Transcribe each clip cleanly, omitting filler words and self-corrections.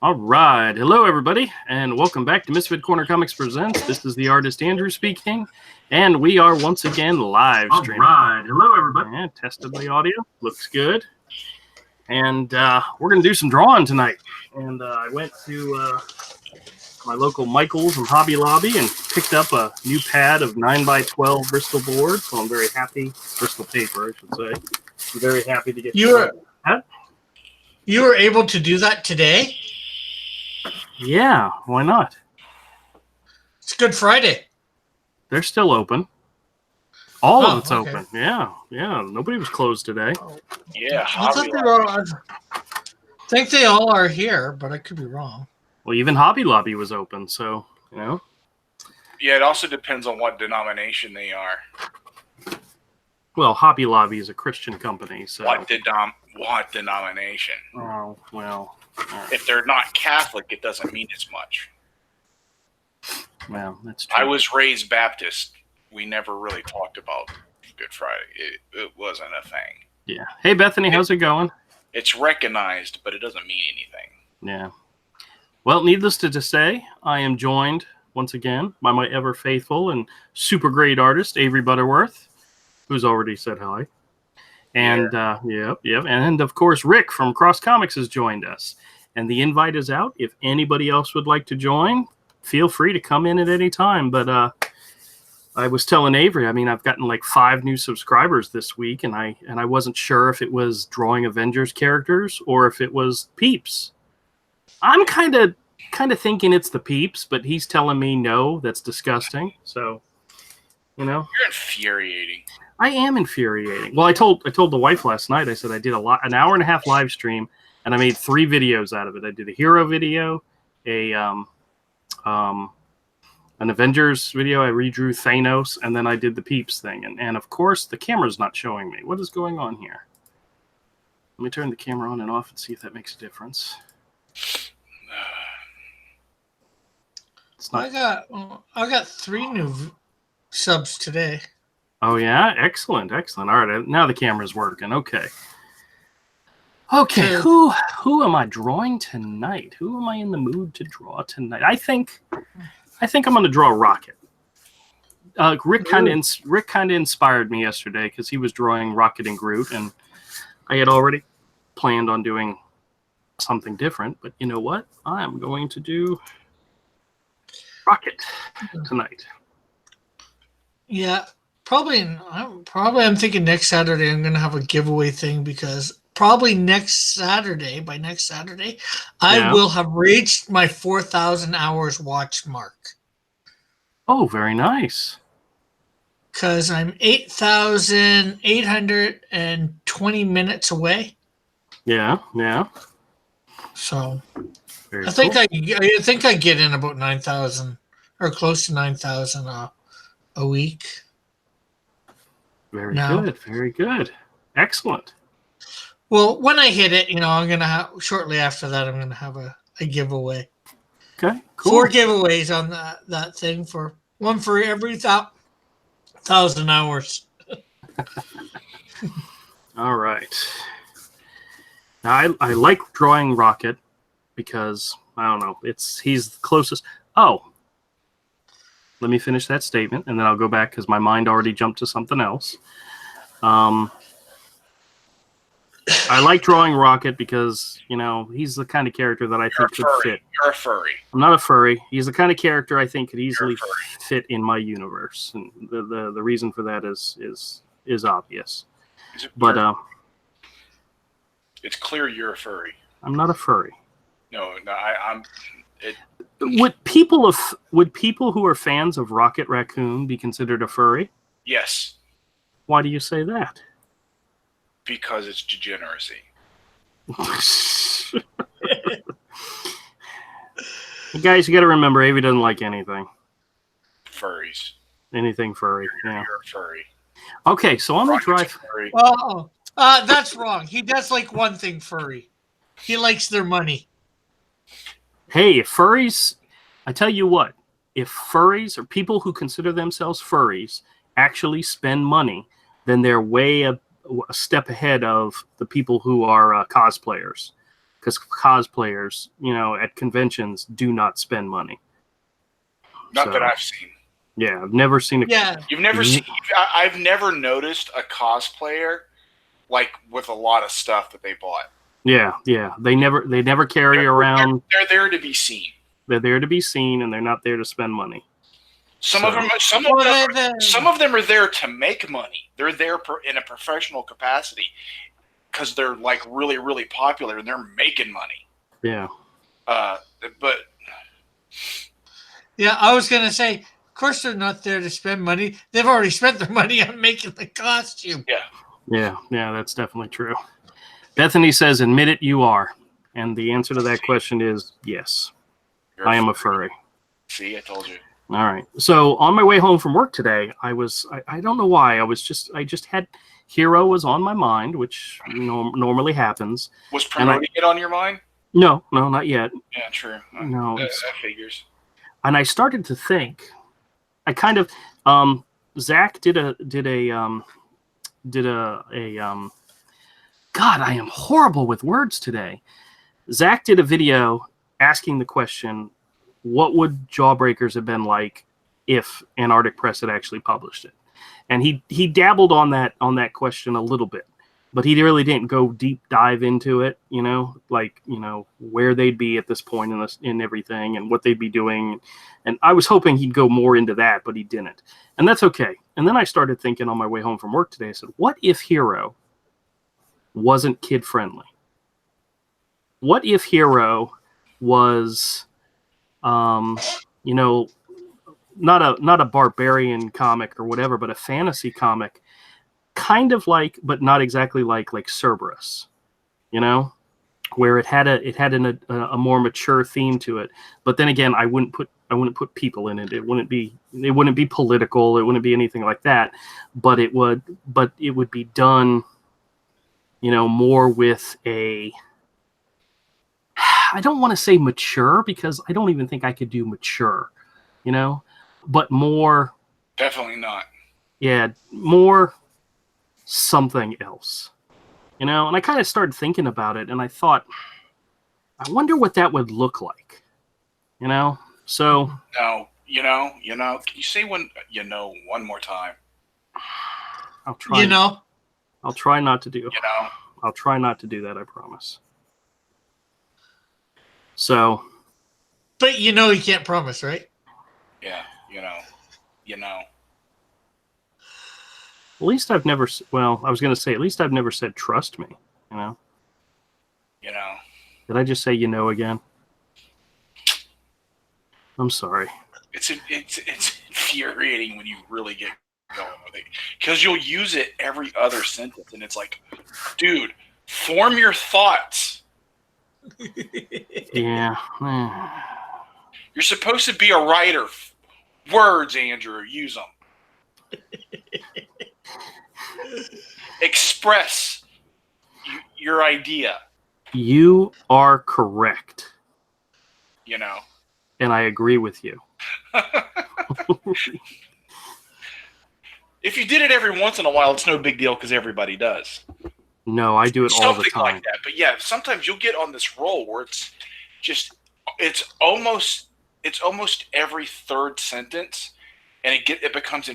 All right. Hello, everybody, and welcome back to Misfit Corner Comics Presents. This is the artist Andrew speaking, and we are once again live streaming. All right. Hello, everybody. And tested the audio. Looks good. And we're going to do some drawing tonight. And I went to my local Michael's and Hobby Lobby and picked up a new pad of 9x12 Bristol board. So I'm very happy. Bristol paper, I should say. I'm very happy to get You were able to do that today? Yeah, why not? It's Good Friday. They're still open. All of it's okay. open. Yeah. Nobody was closed today. Yeah, I think they all are here, but I could be wrong. Well, even Hobby Lobby was open, so, you know. Yeah, it also depends on what denomination they are. Well, Hobby Lobby is a Christian company, so. What denomination? Oh, well. Right. If they're not Catholic, it doesn't mean as much. Well, that's true. I was raised Baptist. We never really talked about Good Friday. It wasn't a thing. Yeah. Hey, Bethany, how's it going? It's recognized, but it doesn't mean anything. Yeah. Well, needless to say, I am joined once again by my ever faithful and super great artist, Avery Butterworth, who's already said hi. And, yep. And, of course, Rick from Cross Comics has joined us. And the invite is out. If anybody else would like to join, feel free to come in at any time. But I was telling Avery, I mean, I've gotten like 5 new subscribers this week, and I wasn't sure if it was drawing Avengers characters or if it was Peeps. I'm kind of thinking it's the Peeps, but he's telling me no, that's disgusting. So, you know. You're infuriating. I am infuriating. Well, I told the wife last night, I said I did an hour and a half live stream, and I made 3 videos out of it. I did a hero video, an Avengers video. I redrew Thanos, and then I did the Peeps thing. And of course, the camera's not showing me. What is going on here? Let me turn the camera on and off and see if that makes a difference. It's not... I got 3 new subs today. Oh, yeah? Excellent. All right, now the camera's working. Okay. Who am I drawing tonight? Who am I in the mood to draw tonight? I think I'm going to draw Rocket. Rick kind of inspired me yesterday because he was drawing Rocket and Groot, and I had already planned on doing something different. But you know what? I am going to do Rocket tonight. Yeah. I'm thinking next Saturday I'm going to have a giveaway thing because probably by next Saturday, I will have reached my 4,000 hours watched mark. Oh, very nice. Because I'm 8,820 minutes away. Yeah. So Very I think cool. I think I get in about 9,000 or close to 9,000 a week. Very good. Excellent. Well, when I hit it, I'm gonna have shortly after that. I'm gonna have a giveaway. Okay, cool. 4 giveaways on that thing for one for every 1,000 hours. All right. Now, I like drawing Rocket because I don't know. He's the closest. Oh. Let me finish that statement, and then I'll go back because my mind already jumped to something else. I like drawing Rocket because, he's the kind of character that I think could fit. You're a furry. I'm not a furry. He's the kind of character I think could easily fit in my universe. And the reason for that is obvious. But it's clear you're a furry. I'm not a furry. No, I'm... Would people who are fans of Rocket Raccoon be considered a furry? Yes. Why do you say that? Because it's degeneracy. Guys, you got to remember, Avy doesn't like anything. Furries. Anything furry. Yeah. You're a furry. Okay, so I'm going to try... Oh, that's wrong. He does like one thing furry. He likes their money. Hey, if furries, I tell you what, if furries or people who consider themselves furries actually spend money, then they're way a step ahead of the people who are cosplayers. because cosplayers, at conventions do not spend money. Not that I've seen. Yeah, I've never seen You've never seen. I've never noticed a cosplayer like with a lot of stuff that they bought. Yeah. They never carry around. They're there to be seen. They're there to be seen, and they're not there to spend money. Some of them are there to make money. They're there in a professional capacity because they're like really, really popular and they're making money. Yeah. But yeah, I was gonna say, of course they're not there to spend money. They've already spent their money on making the costume. Yeah, that's definitely true. Bethany says, admit it, you are. And the answer to that question is yes. I am a furry. See, I told you. All right. So on my way home from work today, I don't know why. I just had Hero was on my mind, which normally happens. Was promoting it on your mind? No, not yet. Yeah, true. No. That figures. And I started to think, I kind of, Zach did a God, I am horrible with words today. Zach did a video asking the question, what would Jawbreakers have been like if Antarctic Press had actually published it? And he dabbled on that question a little bit, but he really didn't go deep dive into it, where they'd be at this point in everything and what they'd be doing. And I was hoping he'd go more into that, but he didn't. And that's okay. And then I started thinking on my way home from work today, I said, what if Hero wasn't kid friendly? What if Hero was, not a barbarian comic or whatever, but a fantasy comic, kind of like, but not exactly like Cerberus, where it had a more mature theme to it. But then again, I wouldn't put people in it. It wouldn't be political. It wouldn't be anything like that. But it would be done, more with a, I don't want to say mature because I don't even think I could do mature, but more. Definitely not. Yeah, more something else, and I kind of started thinking about it, and I thought, I wonder what that would look like, So. No, can you say one more time? I'll try. I'll try not to do. I'll try not to do that. I promise. So. But you can't promise, right? Yeah, At least I've never. Well, I was going to say, at least I've never said trust me. Did I just say again? I'm sorry. It's infuriating when you really get going with it because you'll use it every other sentence, and it's like, dude, form your thoughts. Yeah. You're supposed to be a writer. Words, Andrew, use them. Express your idea. You are correct. And I agree with you. If you did it every once in a while, it's no big deal because everybody does. No, I do it all the time. Something like that. But yeah, sometimes you'll get on this roll where it's almost every third sentence, and it becomes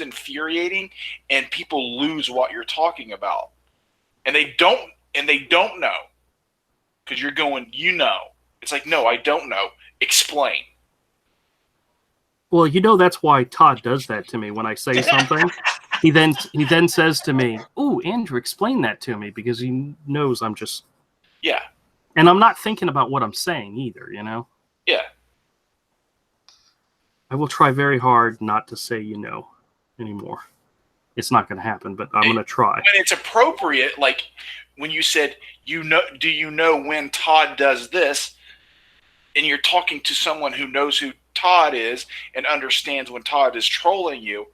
infuriating, and people lose what you're talking about, and they don't know because you're going, It's like, no, I don't know. Explain. Well, that's why Todd does that to me when I say something. He then says to me, "Ooh, Andrew, explain that to me," because he knows I'm just. Yeah. And I'm not thinking about what I'm saying either, Yeah. I will try very hard not to say anymore. It's not going to happen, but I'm going to try. When it's appropriate, like when you said, do you know when Todd does this? And you're talking to someone who knows who Todd is and understands when Todd is trolling you,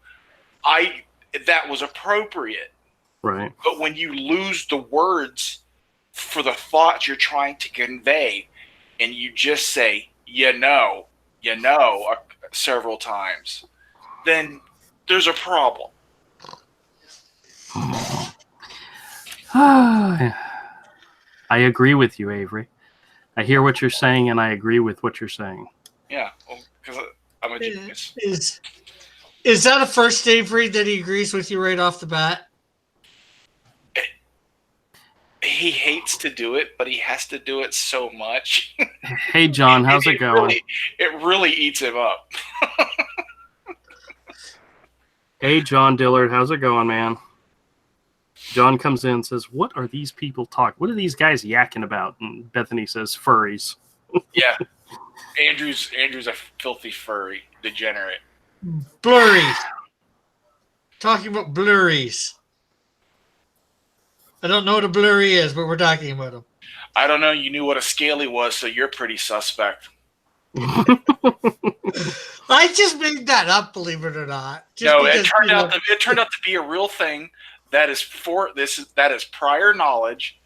that was appropriate. Right. But when you lose the words for the thoughts you're trying to convey, and you just say, several times, then there's a problem. I agree with you, Avery. I hear what you're saying, and I agree with what you're saying. Yeah, because I'm a genius. Is that a first, Avery, that he agrees with you right off the bat? He hates to do it, but he has to do it so much. Hey, John, how's it going? It really eats him up. Hey, John Dillard, how's it going, man? John comes in and says, "What are these people talking? What are these guys yakking about?" And Bethany says, "Furries." Yeah, Andrew's a filthy furry degenerate. Blurries. Talking about blurries. I don't know what a blurry is, but we're talking about them. I don't know. You knew what a scaly was, so you're pretty suspect. I just made that up, believe it or not. No, it turned out to be a real thing. That is prior knowledge.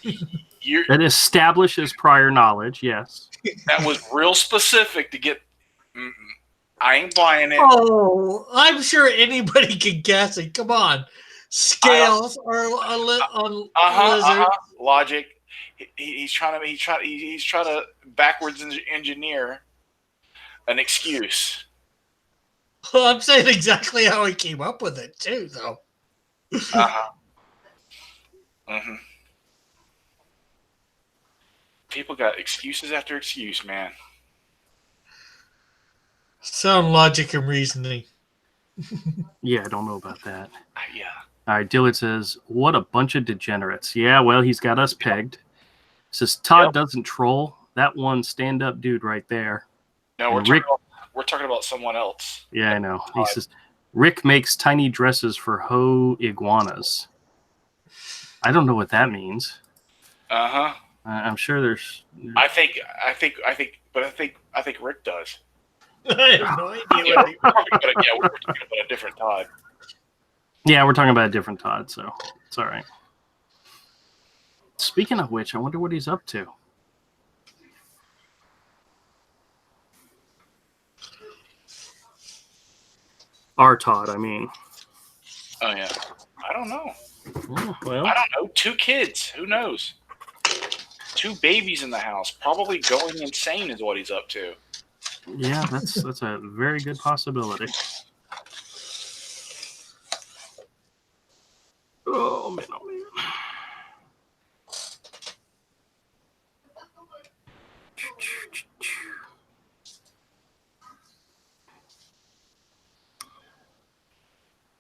That establishes prior knowledge. Yes. That was real specific to get. I ain't buying it. Oh, I'm sure anybody can guess it. Come on, scales or on lizard. Logic. He's trying to backwards engineer an excuse. Well, I'm saying exactly how he came up with it too, though. People got excuses after excuse, man. Sound logic and reasoning. Yeah, I don't know about that. Yeah. All right, Dillard says, "What a bunch of degenerates." Yeah, well, he's got us pegged. Says Todd doesn't troll. That one stand-up dude right there. No, we're talking about someone else. Yeah, I know. He says Rick makes tiny dresses for hoe iguanas. I don't know what that means. I'm sure there's. I think Rick does. I have no idea. We're talking about a different Todd. Yeah, we're talking about a different Todd, so it's all right. Speaking of which, I wonder what he's up to. Our Todd, I mean. Oh, yeah. I don't know. Well, I don't know. 2 kids. Who knows? 2 babies in the house. Probably going insane is what he's up to. Yeah, that's a very good possibility. Oh, man, oh, man.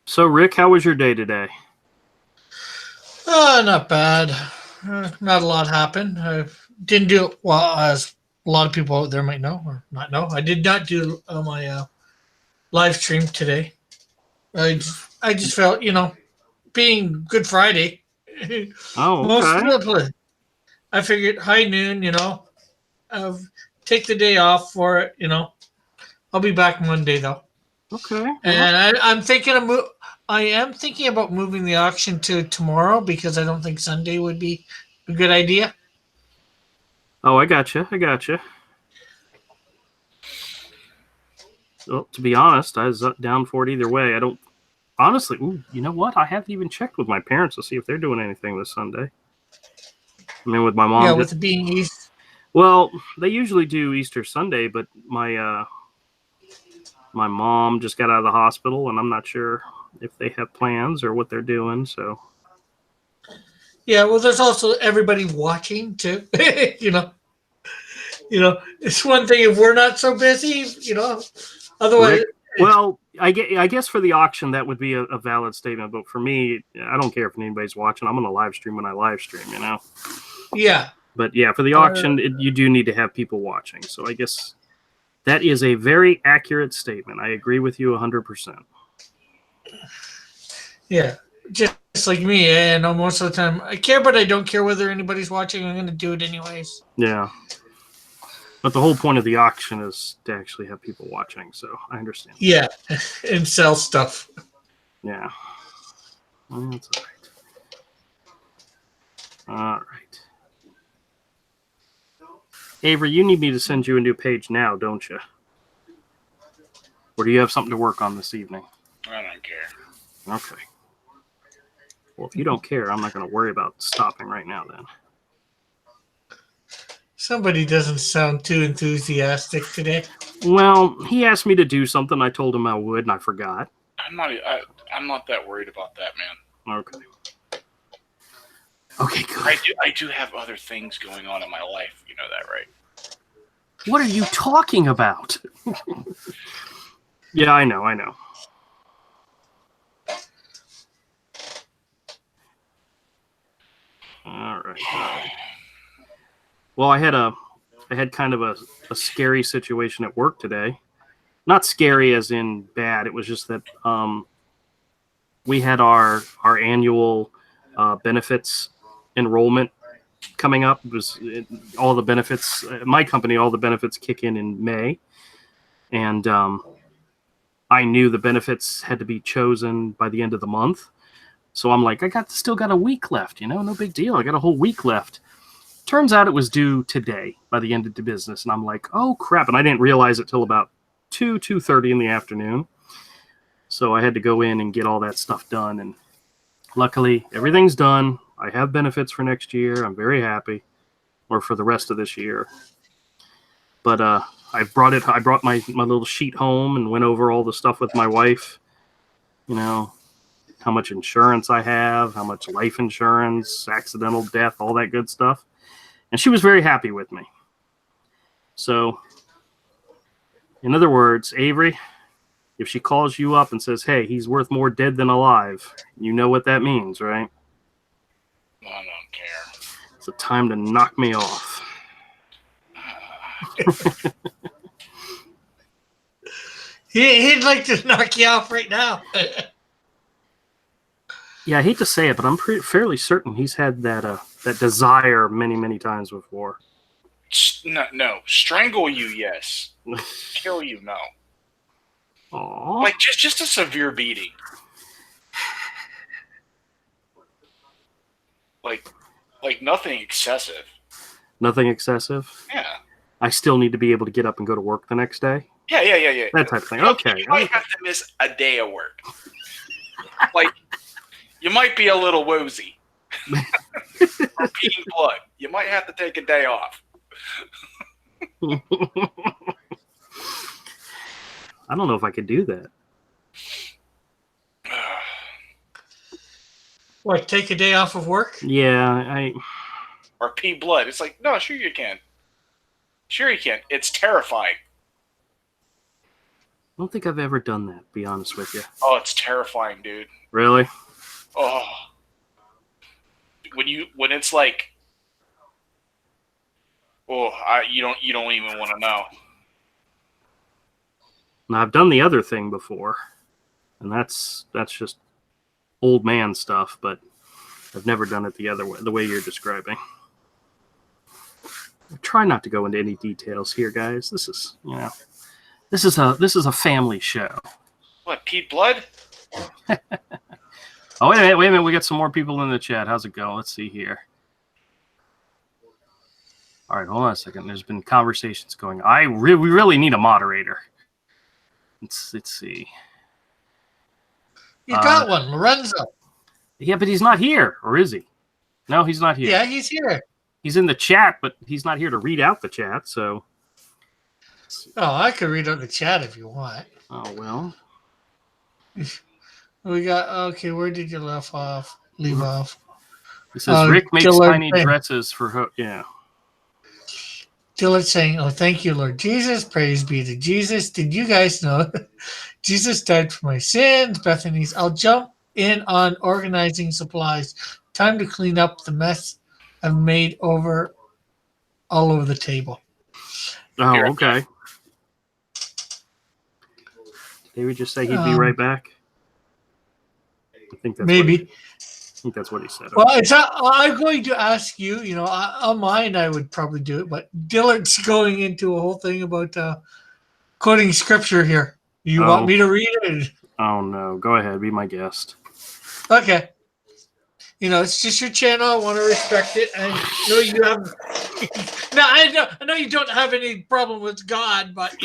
So, Rick, how was your day today? Not bad. Not a lot happened. I didn't do it well, as a lot of people out there might know or not know. I did not do my live stream today. I just felt, being Good Friday. Oh, okay. I figured high noon, take the day off for it, I'll be back Monday though. Okay. And I am thinking about moving the auction to tomorrow because I don't think Sunday would be a good idea. Oh, I gotcha. Well, to be honest, I was down for it either way. I don't honestly. Ooh, you know what? I haven't even checked with my parents to see if they're doing anything this Sunday. I mean, with my mom. Yeah, with it being Easter. Well, they usually do Easter Sunday, but my mom just got out of the hospital, and I'm not sure if they have plans or what they're doing. So. Yeah, well, there's also everybody watching too. It's one thing if we're not so busy. Otherwise. Rick, well, I guess for the auction that would be a valid statement, but for me, I don't care if anybody's watching. I'm going to live stream when I live stream. Yeah. But yeah, for the auction, you do need to have people watching. So I guess that is a very accurate statement. I agree with you 100%. Yeah, just like me. And most of the time, I care, but I don't care whether anybody's watching. I'm going to do it anyways. Yeah. But the whole point of the auction is to actually have people watching. So I understand. Yeah, and sell stuff. Yeah. Well, that's all right. All right. Avery, you need me to send you a new page now, don't you? Or do you have something to work on this evening? I don't care. Okay. Well, if you don't care, I'm not going to worry about stopping right now then. Somebody doesn't sound too enthusiastic today. Well, he asked me to do something. I told him I would, and I forgot. I'm not that worried about that, man. Okay. Okay, good. I do have other things going on in my life. You know that, right? What are you talking about? Yeah, I know. All right. Well, I had kind of a scary situation at work today. Not scary as in bad. It was just that we had our annual benefits enrollment coming up. It was all the benefits. My company, all the benefits kick in May, and I knew the benefits had to be chosen by the end of the month. So I'm like, still got a week left, no big deal. I got a whole week left. Turns out it was due today by the end of the business. And I'm like, oh crap. And I didn't realize it till about 2:30 in the afternoon. So I had to go in and get all that stuff done. And luckily everything's done. I have benefits for next year. I'm very happy, or for the rest of this year. But I brought my little sheet home and went over all the stuff with my wife, how much insurance I have, how much life insurance, accidental death, all that good stuff. And she was very happy with me. So, in other words, Avery, if she calls you up and says, hey, he's worth more dead than alive, you know what that means, right? I don't care. It's a time to knock me off. He'd like to knock you off right now. Yeah, I hate to say it, but I'm fairly certain he's had that desire many, many times before. No. Strangle you, yes. Kill you, no. Aww. Like just a severe beating. Like nothing excessive. Nothing excessive? Yeah. I still need to be able to get up and go to work the next day? Yeah. That type of thing. Okay. You might have to miss a day of work. Like, you might be a little woozy. Or peeing blood. You might have to take a day off. I don't know if I could do that. What, take a day off of work? Yeah, Or pee blood. It's like, no, sure you can. Sure you can. It's terrifying. I don't think I've ever done that, to be honest with you. Oh, it's terrifying, dude. Really? Oh. When it's like, you don't even want to know. Now, I've done the other thing before, and that's just old man stuff, but I've never done it the other way, the way you're describing. Try not to go into any details here, guys. This is a family show. What, Pete Blood? Oh, wait a minute. We got some more people in the chat. How's it go? Let's see here. All right, hold on a second. There's been conversations going. We really need a moderator. Let's see. You got one, Lorenzo. Yeah, but he's not here, or is he? No, he's not here. Yeah, he's here. He's in the chat, but he's not here to read out the chat, so. Oh, I could read out the chat if you want. Oh, well. We got, okay, where did you leave off? It says, Rick makes Dillard tiny dresses for her. Yeah. Dillard saying, oh, thank you, Lord Jesus. Praise be to Jesus. Did you guys know Jesus died for my sins? Bethany's, I'll jump in on organizing supplies. Time to clean up the mess I've made all over the table. Oh, okay. Did we just say he'd be right back? I think that's maybe. I think that's what he said. Well, I'm going to ask you, on mine I would probably do it, but Dillard's going into a whole thing about quoting scripture here. You want me to read it? Oh, no. Go ahead. Be my guest. Okay. It's just your channel. I want to respect it. I know you have. No, I know you don't have any problem with God, but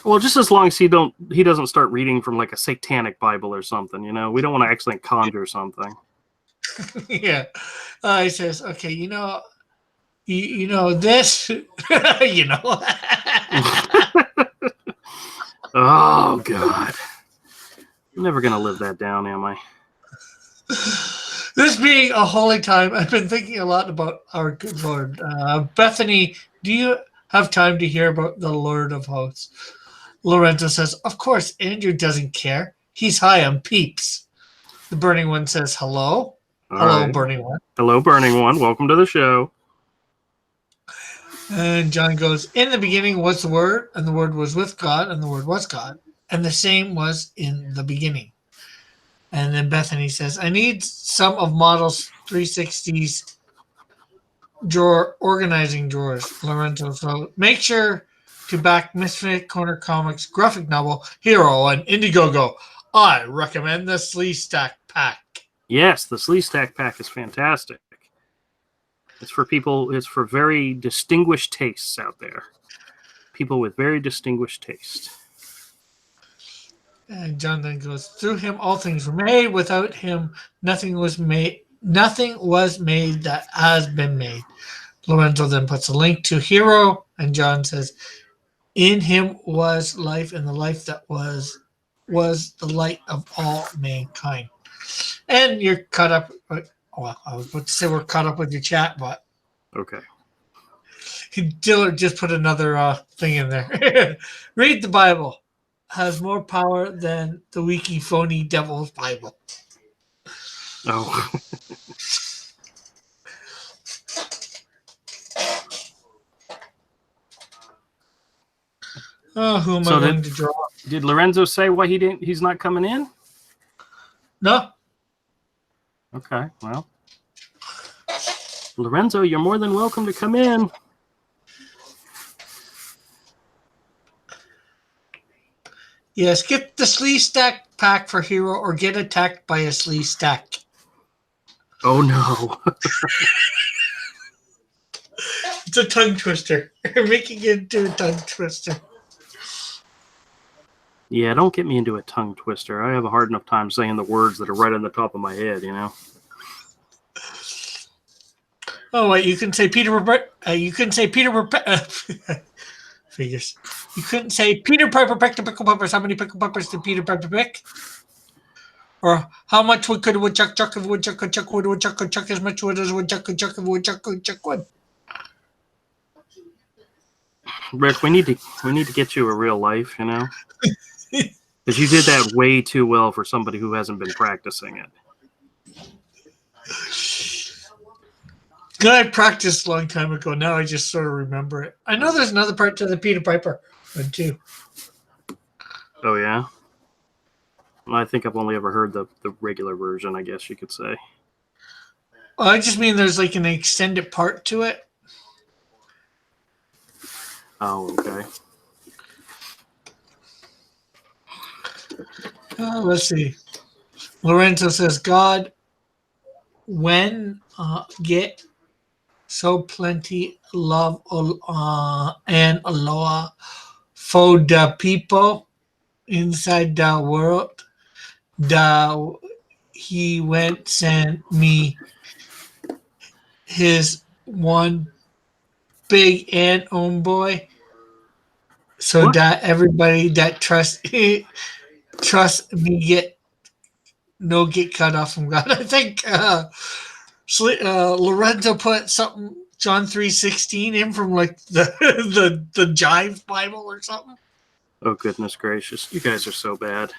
Well, just as long as he doesn't start reading from like a satanic Bible or something. We don't want to accidentally conjure something. Yeah. He says, okay, you know this, you know. Oh God, I'm never gonna live that down, am I? This being a holy time, I've been thinking a lot about our good Lord. Bethany, do you have time to hear about the Lord of Hosts? Lorenzo says, of course, Andrew doesn't care. He's high on peeps. The Burning One says, hello. Hello, right. Burning One. Hello, Burning One. Welcome to the show. And John goes, in the beginning was the Word, and the Word was with God, and the Word was God. And the same was in the beginning. And then Bethany says, I need some of Model's 360's drawer organizing drawers, Lorenzo. So make sure to back Misfit Corner Comics graphic novel Hero and Indiegogo. I recommend the Slee Stack Pack. Yes, the Slee Stack Pack is fantastic. It's for people. It's for very distinguished tastes out there. People with very distinguished taste. And John then goes, through him all things were made. Without him nothing was made. Nothing was made that has been made. Lorenzo then puts a link to Hero, and John says, in him was life, and the life that was the light of all mankind. And you're caught up. Well, I was about to say we're caught up with your chat, but Okay. Dillard just put another thing in there. Read the Bible. Has more power than the wiki phony devil's Bible. Oh. Oh, who am I going to draw? Did Lorenzo say why he's not coming in? No. Okay, well. Lorenzo, you're more than welcome to come in. Yes, get the Slee Stack Pack for Hero or get attacked by a Slee Stack. Oh no. It's a tongue twister. You're making it into a tongue twister. Yeah, don't get me into a tongue twister. I have a hard enough time saying the words that are right on the top of my head, you know. Oh wait, you can say Peter. You couldn't say Peter. Figures. You couldn't say Peter Piper picked a pickle peppers. How many pickle peppers did Peter Piper pick? Or how much wood could a woodchuck chuck if woodchuck could chuck wood? Woodchuck could chuck as much wood as woodchuck could chuck if woodchuck could chuck wood. Rick, we need to get you a real life, you know. Because you did that way too well for somebody who hasn't been practicing it. I practiced a long time ago. Now I just sort of remember it. I know there's another part to the Peter Piper one too. Oh yeah? Well, I think I've only ever heard the regular version, I guess you could say. Well, I just mean there's like an extended part to it. Oh, okay. Let's see. Lorenzo says, God, when get so plenty love and aloha for the people inside the world, that he went send me his one big and own boy, so What? that everybody that trust me get cut off from God. I think Lorenzo put something John 3:16 in from like the Jive Bible or something. Oh goodness gracious, you guys are so bad.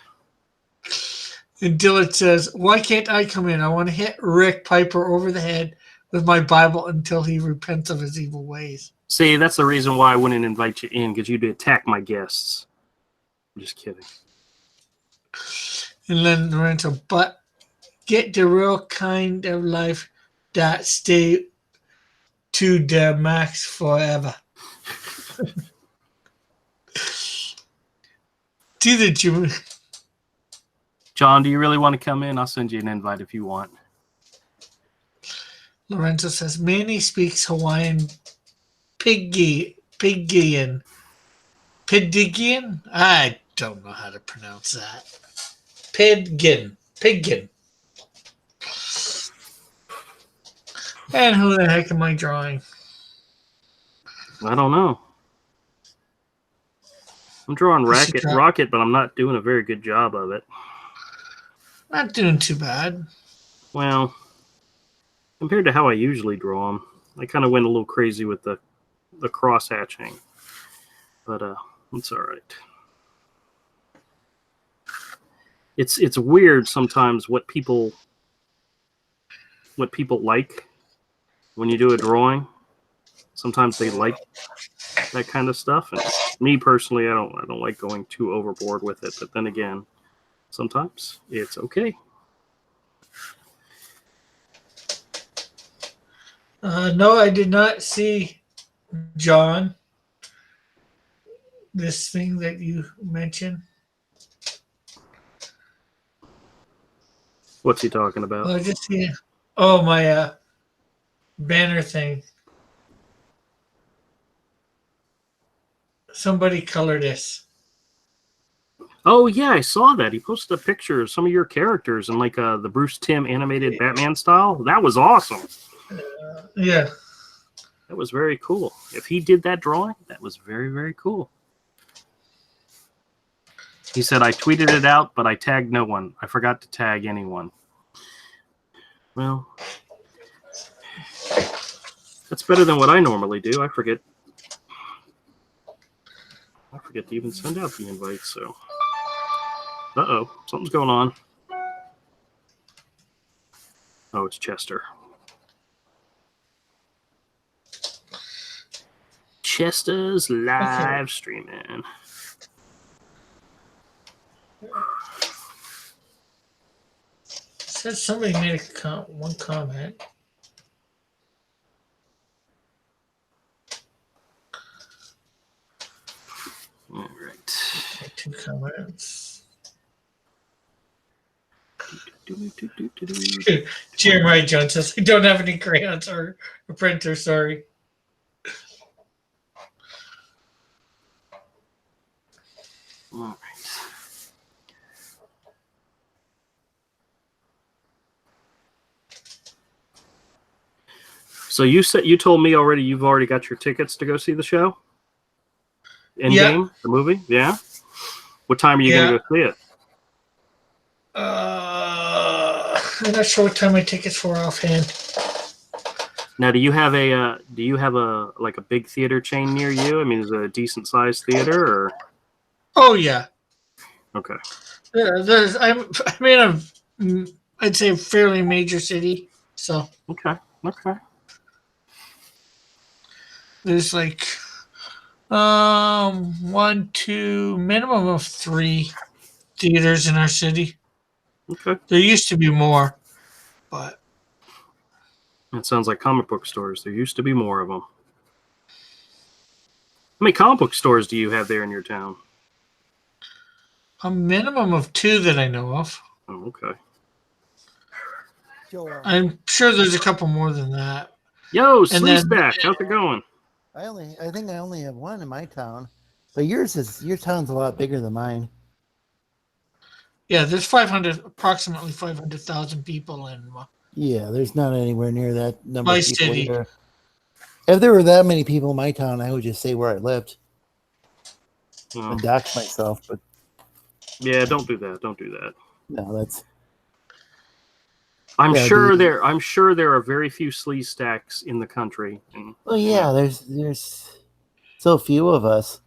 And Dillard says, "Why can't I come in? I want to hit Rick Piper over the head with my Bible until he repents of his evil ways." See, that's the reason why I wouldn't invite you in, because you'd attack my guests. I'm just kidding. And then Lorenzo, but get the real kind of life that stay to the max forever. Do the Jimmy. John, do you really want to come in? I'll send you an invite if you want. Lorenzo says, Manny speaks Hawaiian Pigian. I don't know how to pronounce that. Pidgin. And who the heck am I drawing? I don't know. I'm drawing Rocket, but I'm not doing a very good job of it. Not doing too bad. Well, compared to how I usually draw them, I kind of went a little crazy with the cross hatching. But it's all right. It's weird sometimes what people like when you do a drawing. Sometimes they like that kind of stuff, and me personally, I don't like going too overboard with it. But then again, sometimes it's okay. No, I did not see, John, this thing that you mentioned. What's he talking about? I just see. Oh, my banner thing. Somebody color this. Oh yeah, I saw that. He posted a picture of some of your characters in like the Bruce Timm animated Batman style. That was awesome. Yeah. That was very cool. If he did that drawing, that was very, very cool. He said, I tweeted it out, but I tagged no one. I forgot to tag anyone. Well, that's better than what I normally do. I forget to even send out the invites, so. Uh-oh, something's going on. Oh, it's Chester. Chester's live streaming. Said somebody made one comment. All right. 2 comments. Jeremiah Jones says, I don't have any crayons or a printer, sorry. All right. So you told me already you've already got your tickets to go see the show? Endgame, the movie? Yeah? What time are you going to go see it? I'm not sure what time my tickets for offhand. Now, do you have a like a big theater chain near you? I mean, is it a decent sized theater or? Oh yeah. Okay. I'd say a fairly major city, so. Okay. There's like 1, 2, minimum of 3 theaters in our city. Okay. There used to be more, but That sounds like comic book stores. There used to be more of them. How many comic book stores do you have there in your town? a minimum of 2 that I know of. Oh, okay. I'm sure there's a couple more than that. Yo, Sleazeback, how's it going? I think I only have one in my town, but your town's a lot bigger than mine. Yeah, there's approximately 500,000 people in. Yeah, there's not anywhere near that number My of people city. here. If there were that many people in my town, I would just say where I lived Oh. and dox myself. But Yeah, don't do that. Don't do that. no, that's I'm Yeah, sure there are very few sleaze stacks in the country. And well, yeah. There's so few of us.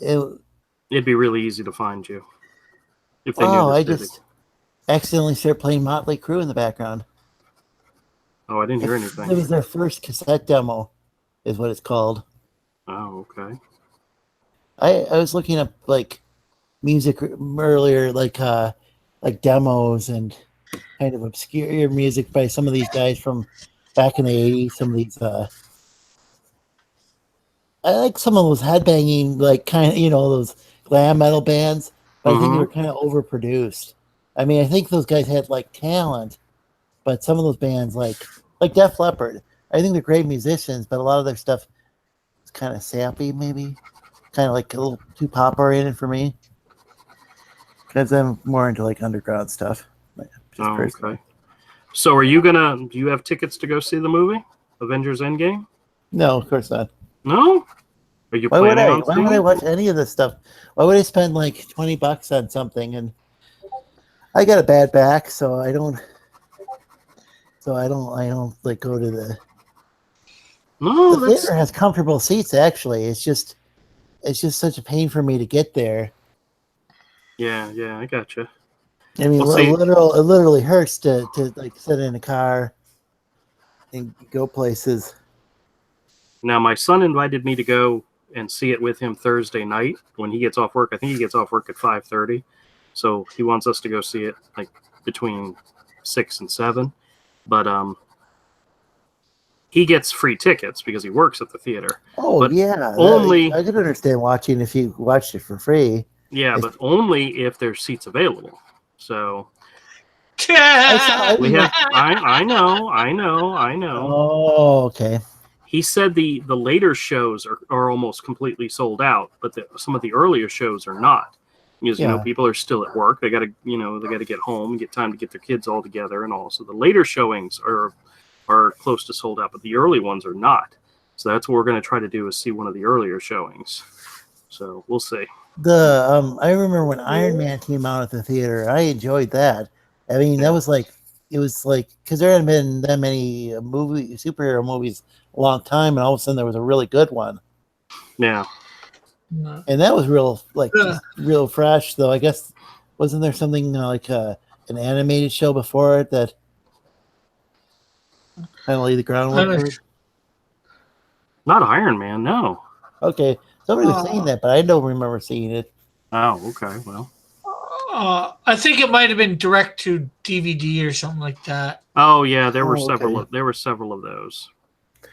it'd be really easy to find you if they knew I this just accidentally started playing Motley Crue in the background. Oh, I didn't hear It anything. was their first cassette demo, is what it's called. Oh, okay. I was looking up like music earlier, like demos and kind of obscure music by some of these guys from back in the 80s. Some of these I like some of those headbanging, like kind of, those glam metal bands, but I think they were kind of overproduced. I mean, I think those guys had like talent, but some of those bands like Def Leppard, I think they're great musicians, but a lot of their stuff is kind of sappy, maybe kind of like a little too pop oriented for me. Because I'm more into like underground stuff. Oh, okay. So do you have tickets to go see the movie, Avengers Endgame? No, of course not. No? Are you Why would planning I? on Why seeing would I it? watch any of this stuff? Why would I spend like $20 on something? And I got a bad back, so I don't. I don't like go to the. No, The theater has comfortable seats. Actually, it's just such a pain for me to get there. Yeah, I gotcha. I mean, Well, see, it literally hurts to like sit in a car and go places. now my son invited me to go and see it with him Thursday night when he gets off work. I think he gets off work at 5:30, so he wants us to go see it like between 6 and 7. But he gets free tickets because he works at the theater. Oh, but yeah. only I could understand watching if you watched it for free. Yeah, but only if there's seats available. So we have. I know. Oh, okay. He said the later shows are almost completely sold out, but some of the earlier shows are not. Because people are still at work. They got to get home, get time to get their kids all together, and all. So the later showings are close to sold out, but the early ones are not. So that's what we're going to try to do, is see one of the earlier showings. So we'll see. I remember when Iron Man came out at the theater. I enjoyed that. I mean, that was like, it was like, because there hadn't been that many superhero movies a long time, and all of a sudden there was a really good one. Yeah. And that was real fresh, though. I guess, wasn't there something like an animated show before it that kind of laid the groundwork for it? Not Iron Man, no. Okay. Somebody was saying that, but I don't remember seeing it. Oh, okay. Well, I think it might have been direct to DVD or something like that. Oh yeah, there were several. Okay. There were several of those.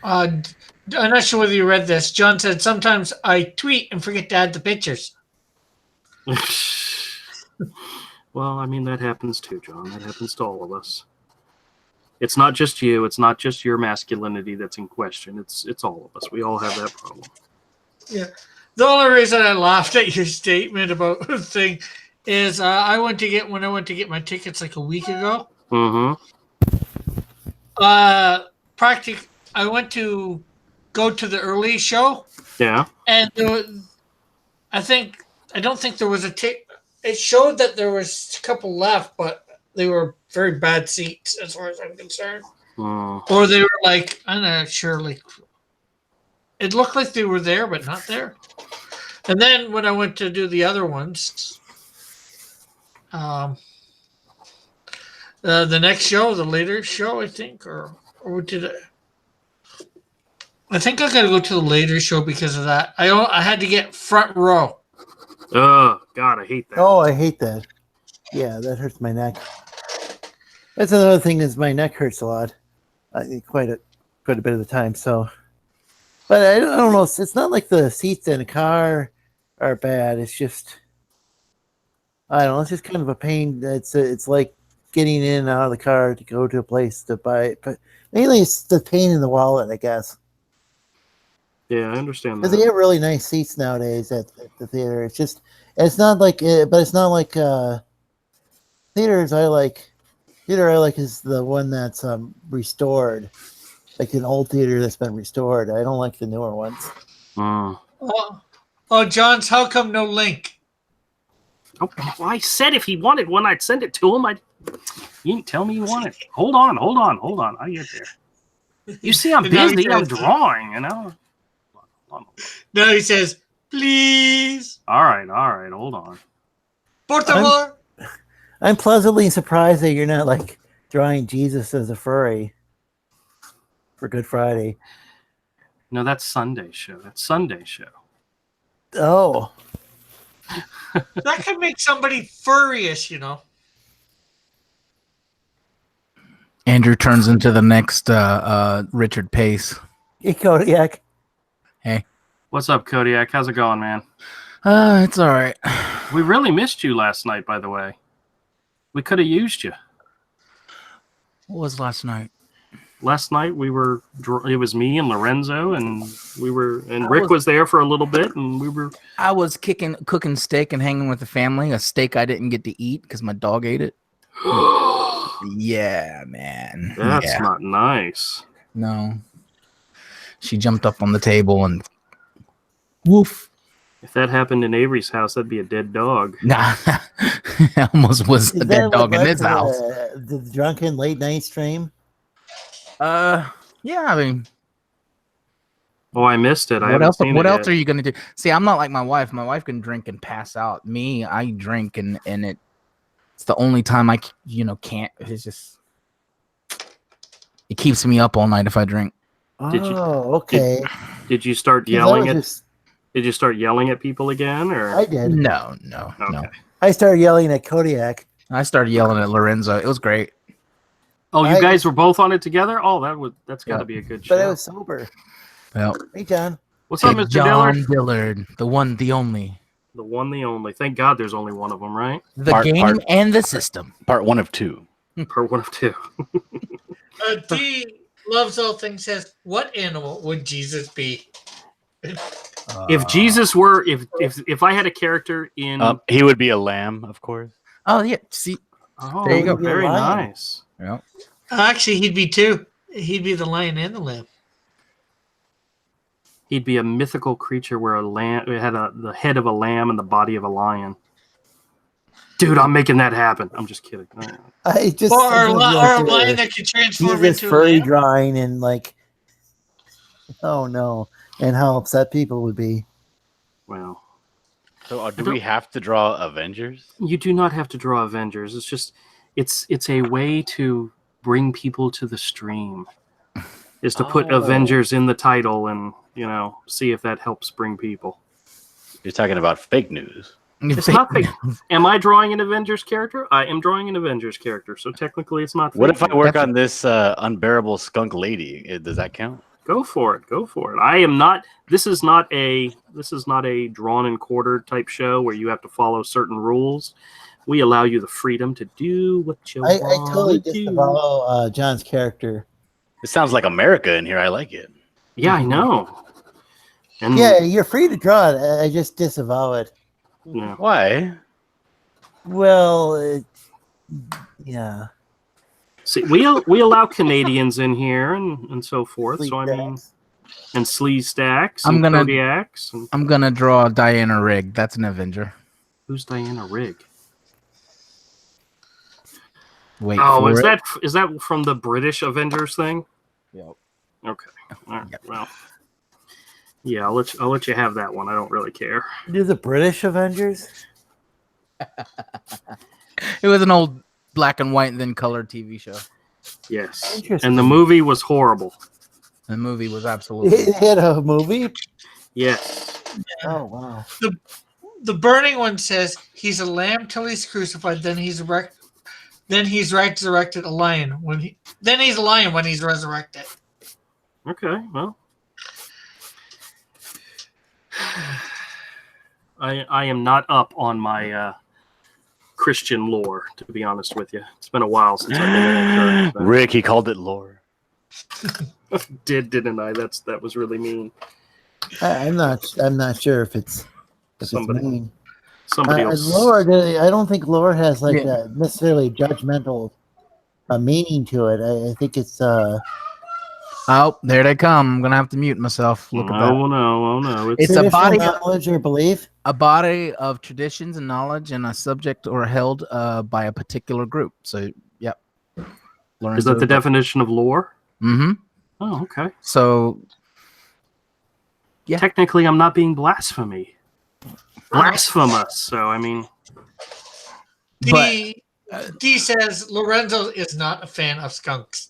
I'm not sure whether you read this. John said, sometimes I tweet and forget to add the pictures. Well, I mean, that happens too, John. That happens to all of us. It's not just you. It's not just your masculinity that's in question. It's all of us. We all have that problem. Yeah. The only reason I laughed at your statement about the thing is when I went to get my tickets like a week ago. Mm-hmm. I went to go to the early show. Yeah. And I don't think there was a ticket. It showed that there was a couple left, but they were very bad seats as far as I'm concerned. Or they were like, I'm not sure, like, it looked like they were there, but not there. And then when I went to do the other ones, the next show, the later show, I think, or did it? I think I got to go to the later show because of that. I had to get front row. Oh, God, I hate that. Oh, I hate that. Yeah, that hurts my neck. That's another thing, is my neck hurts a lot. Quite a bit of the time, so... But I don't know. It's not like the seats in a car are bad. It's just, I don't know. It's just kind of a pain. It's like getting in and out of the car to go to a place to buy it. But mainly it's the pain in the wallet, I guess. Yeah, I understand that. Because they have really nice seats nowadays at the theater. It's not like, but it's not like theaters I like. Theater I like is the one that's restored. Like an old theater that's been restored. I don't like the newer ones. Oh, John's, how come no link? Oh, well, I said if he wanted one, I'd send it to him. You didn't tell me you wanted it. Hold on. I get there. You see, I'm busy. I'm drawing, Hold on. No, he says, please. All right. Hold on. Por favor. I'm pleasantly surprised that you're not like drawing Jesus as a furry for Good Friday. No, that's Sunday show. Oh. That could make somebody furious, Andrew turns into the next Richard Pace. Hey, Kodiak. Hey. What's up, Kodiak? How's it going, man? It's all right. We really missed you last night, by the way. We could have used you. What was last night? Last night it was me and Lorenzo, and Rick was there for a little bit, and I was cooking steak and hanging with the family, a steak I didn't get to eat because my dog ate it. Yeah, man. That's not nice. No. She jumped up on the table and Woof. If that happened in Avery's house, that'd be a dead dog. Nah, almost was a dead dog in his house. The drunken late night stream. Yeah, I mean, Oh, I missed it. I what haven't else? seen What it else yet. are you gonna do? See, I'm not like my wife. My wife can drink and pass out. Me, I drink and it's the only time I can't. It's just it keeps me up all night if I drink. Did you- Okay. Did you start 'Cause I yelling was at? just- Did you start yelling at people again, or? I did. No. Okay. I started yelling at Kodiak. I started yelling at Lorenzo. It was great. Oh, you I- guys were both on it together. Oh, that's got to be a good show. But I was sober. Well, Hey, John. What's up, hey, Mr. John Dillard? Dillard, the one, the only, The one, the only. Thank God, there's only one of them, right? the Part- game part- and the system. Part 1 of 2. Per one of two. D loves all things says, what animal would Jesus be? If Jesus were, if I had a character in, He would be a lamb, of course. Oh yeah, see, oh, there you go. very Be a lion. nice. yeah. Actually, he'd be two. He'd be the lion and the lamb. He'd be a mythical creature where a lamb it had the head of a lamb and the body of a lion. Dude, I'm making that happen. I'm just kidding. I just Or a like lion that could transform Jesus into a furry lamb. drawing and like, oh no, and how upset people would be. Well, So do we have to draw Avengers? you do not have to draw Avengers. It's just, it's a way to bring people to the stream. Is to put Oh. Avengers in the title and see if that helps bring people. You're talking about fake news. It's not fake. Am I drawing an Avengers character? I am drawing an Avengers character, so technically it's not fake. What if I news. work on this unbearable skunk lady? Does that count? Go for it. Go for it. I am not. This is not a drawn and quartered type show where you have to follow certain rules. We allow you the freedom to do what you I want totally to do. disavow John's character. It sounds like America in here. I like it. Yeah, I know. And Yeah, you're free to draw it. I just disavow it. yeah. Why? Well, yeah. See, we allow Canadians in here and so forth. Sleep So I mean, bags. and Slee Stacks, I'm and gonna- Kodiaks. And I'm gonna draw Diana Rigg. That's an Avenger. who's Diana Rigg? Wait. Oh, for it. is that from the British Avengers thing? Yep. Okay. All right. Yep. Well, yeah, I'll let you have that one. I don't really care. Do the British Avengers? It was an old black and white and then colored TV show. Yes. Interesting. And the movie was horrible. The movie was absolutely. It had a movie? Yes. Oh, wow. The burning one says he's a lamb till he's crucified. Then he's resurrected a lion then he's a lion when he's resurrected. Okay. Well, I am not up on my Christian lore, to be honest with you. It's been a while since I've been in a church. Rick, he called it lore. Didn't I? That was really mean. I'm not sure if it's Somebody- mean. Somebody else. Lore, I don't think lore has like Yeah. a necessarily judgmental meaning to it. I think it's Oh, there they come. I'm gonna have to mute myself. Look at that. Oh no! It's a traditional body- knowledge or belief. A body of traditions and knowledge, and a subject or held by a particular group. So, yep. Is that the definition of lore? Mm-hmm. Oh, okay. So, yeah. Technically, I'm not being blasphemous. So I mean, D says Lorenzo is not a fan of skunks.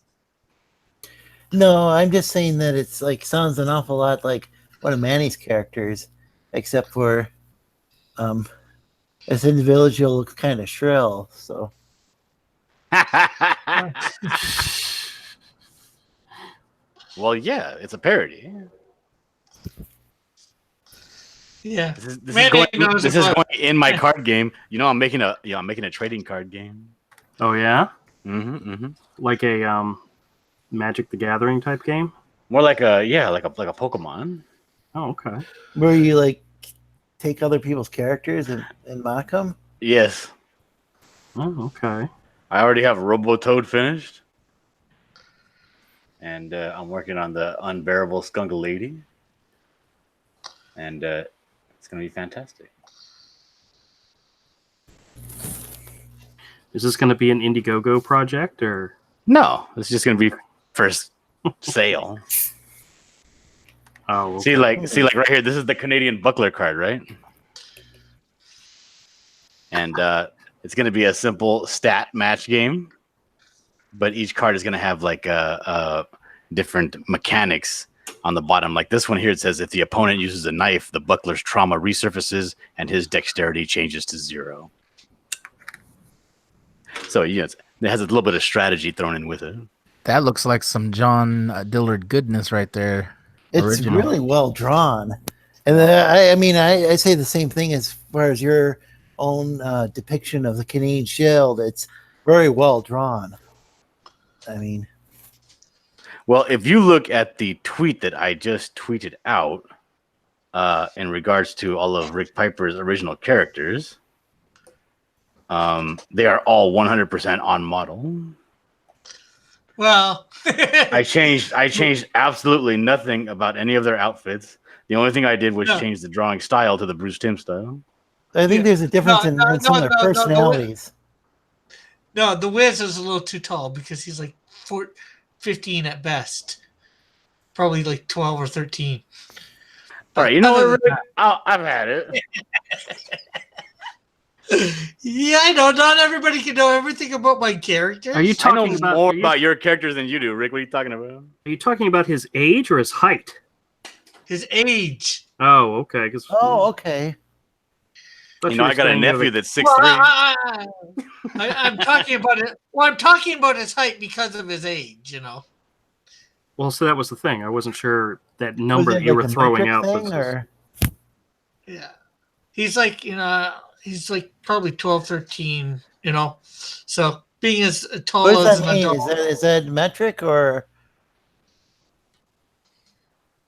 No, I'm just saying that it's like sounds an awful lot like one of Manny's characters, except for this individual looks kind of shrill. So Well, yeah, it's a parody. Yeah. This is Manny going, knows this it is well. going in my card game. I'm making a trading card game. oh yeah, Mm-hmm. like a Magic the Gathering type game. More like a Pokemon. Oh, okay. where you like take other people's characters and mock them. Yes, Oh, okay. I already have Robotoad finished, and I'm working on the unbearable skunk lady. and it's going to be fantastic. Is this going to be an Indiegogo project or? No, it's just going to be first sale. Oh, See, like right here, this is the Canadian buckler card, right? And it's going to be a simple stat match game, but each card is going to have like different mechanics on the bottom. Like this one here, it says if the opponent uses a knife, the buckler's trauma resurfaces and his dexterity changes to 0. So yeah, it has a little bit of strategy thrown in with it. That looks like some John Dillard goodness right there. It's Original. really well drawn. And then, I mean, I say the same thing as far as your own depiction of the Canadian Shield. It's very well drawn. I mean, well, if you look at the tweet that I just tweeted out in regards to all of Rick Piper's original characters, they are all 100% on model. Well, I changed absolutely nothing about any of their outfits. The only thing I did was change the drawing style to the Bruce Timm style. I think there's a difference in some of their personalities. No, the Wiz is a little too tall because he's like 15 at best. Probably like 12 or 13. All right, you know what, Rick? I've had it. Yeah, I know. Not everybody can know everything about my characters. Are you talking about more about your characters than you do, Rick? What are you talking about? Are you talking about his age or his height? His age. Oh, okay. Okay. You know, I got a nephew that's 6'3". I'm talking about it. Well, I'm talking about his height because of his age. You know. Well, so that was the thing. I wasn't sure that number that you were throwing out. Yeah, he's like he's like probably 12, 13. You know, so being as tall as an adult. Is that metric or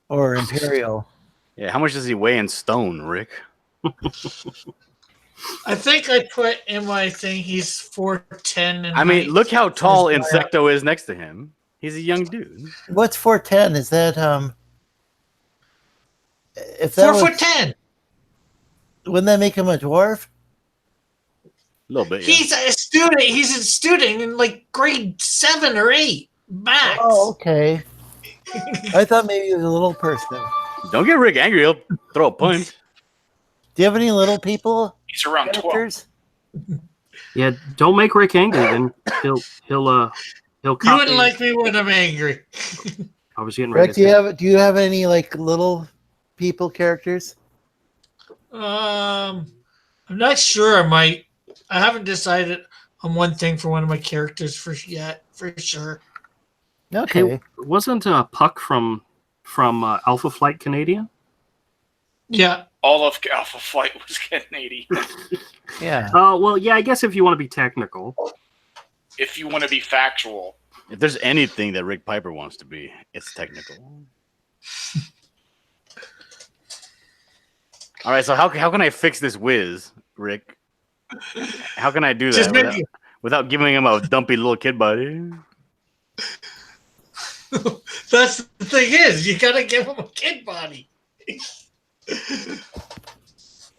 imperial? Yeah, how much does he weigh in stone, Rick? I think I put in my thing he's 4'10". I mean, look how tall Insecto is next to him. He's a young dude. What's 4'10"? Is that if that 4'10"? Wouldn't that make him a dwarf? A little bit. Yeah. He's a student. He's a student in like grade 7 or 8 max. Oh, okay. I thought maybe he was a little person. Don't get Rick angry. He'll throw a punch. Do you have any little people? He's around 12. Yeah, don't make Rick angry. Then he'll copy. You wouldn't like me when I'm angry. I was getting ready. Rick, do you have any like little people characters? I'm not sure. I haven't decided on one thing for one of my characters yet, for sure. Okay. Hey, wasn't Puck from Alpha Flight Canadian? Yeah. All of Alpha Flight was Canadian. Yeah. Well, yeah, I guess if you want to be technical. If you want to be factual. If there's anything that Rick Piper wants to be, it's technical. All right, so how can I fix this whiz, Rick? How can I do that without giving him a dumpy little kid body? That's the thing is, you gotta give him a kid body.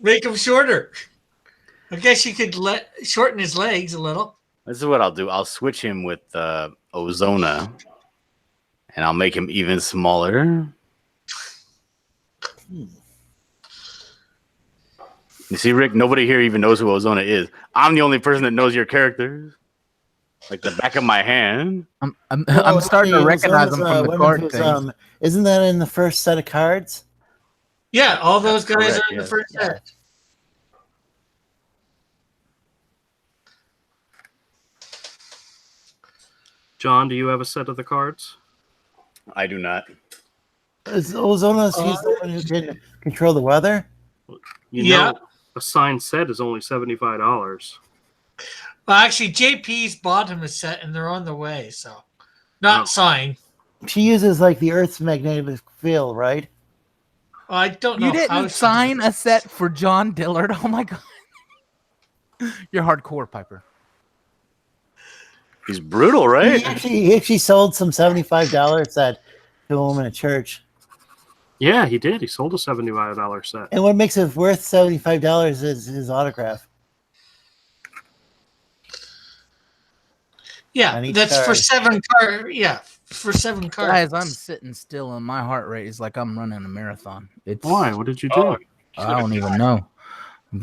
Make him shorter. I guess you could shorten his legs a little. This is what I'll do. I'll switch him with Ozona, and I'll make him even smaller. You see, Rick, nobody here even knows who Ozona is. I'm the only person that knows your characters. Like the back of my hand. I'm starting to recognize them from the card thing. Isn't that in the first set of cards? Yeah, all those guys are in the first set. John, do you have a set of the cards? I do not. Is Ozona he's the one who can control the weather? You know, a signed set is only $75. Well, actually, JP's bought him a set, and they're on the way. So, not signed. She uses like the Earth's magnetic field, right? I don't know. You didn't sign a set for John Dillard. Oh my god, you're hardcore, Piper. He's brutal, right? He actually sold some $75 set to a woman at church. Yeah, he did. He sold a $75 set. And what makes it worth $75 is his autograph. Yeah, On each that's for card. 7 cards. Yeah, for 7 cards. Guys, I'm sitting still and my heart rate is like I'm running a marathon. It's Why? What did you do? Oh, I don't even know.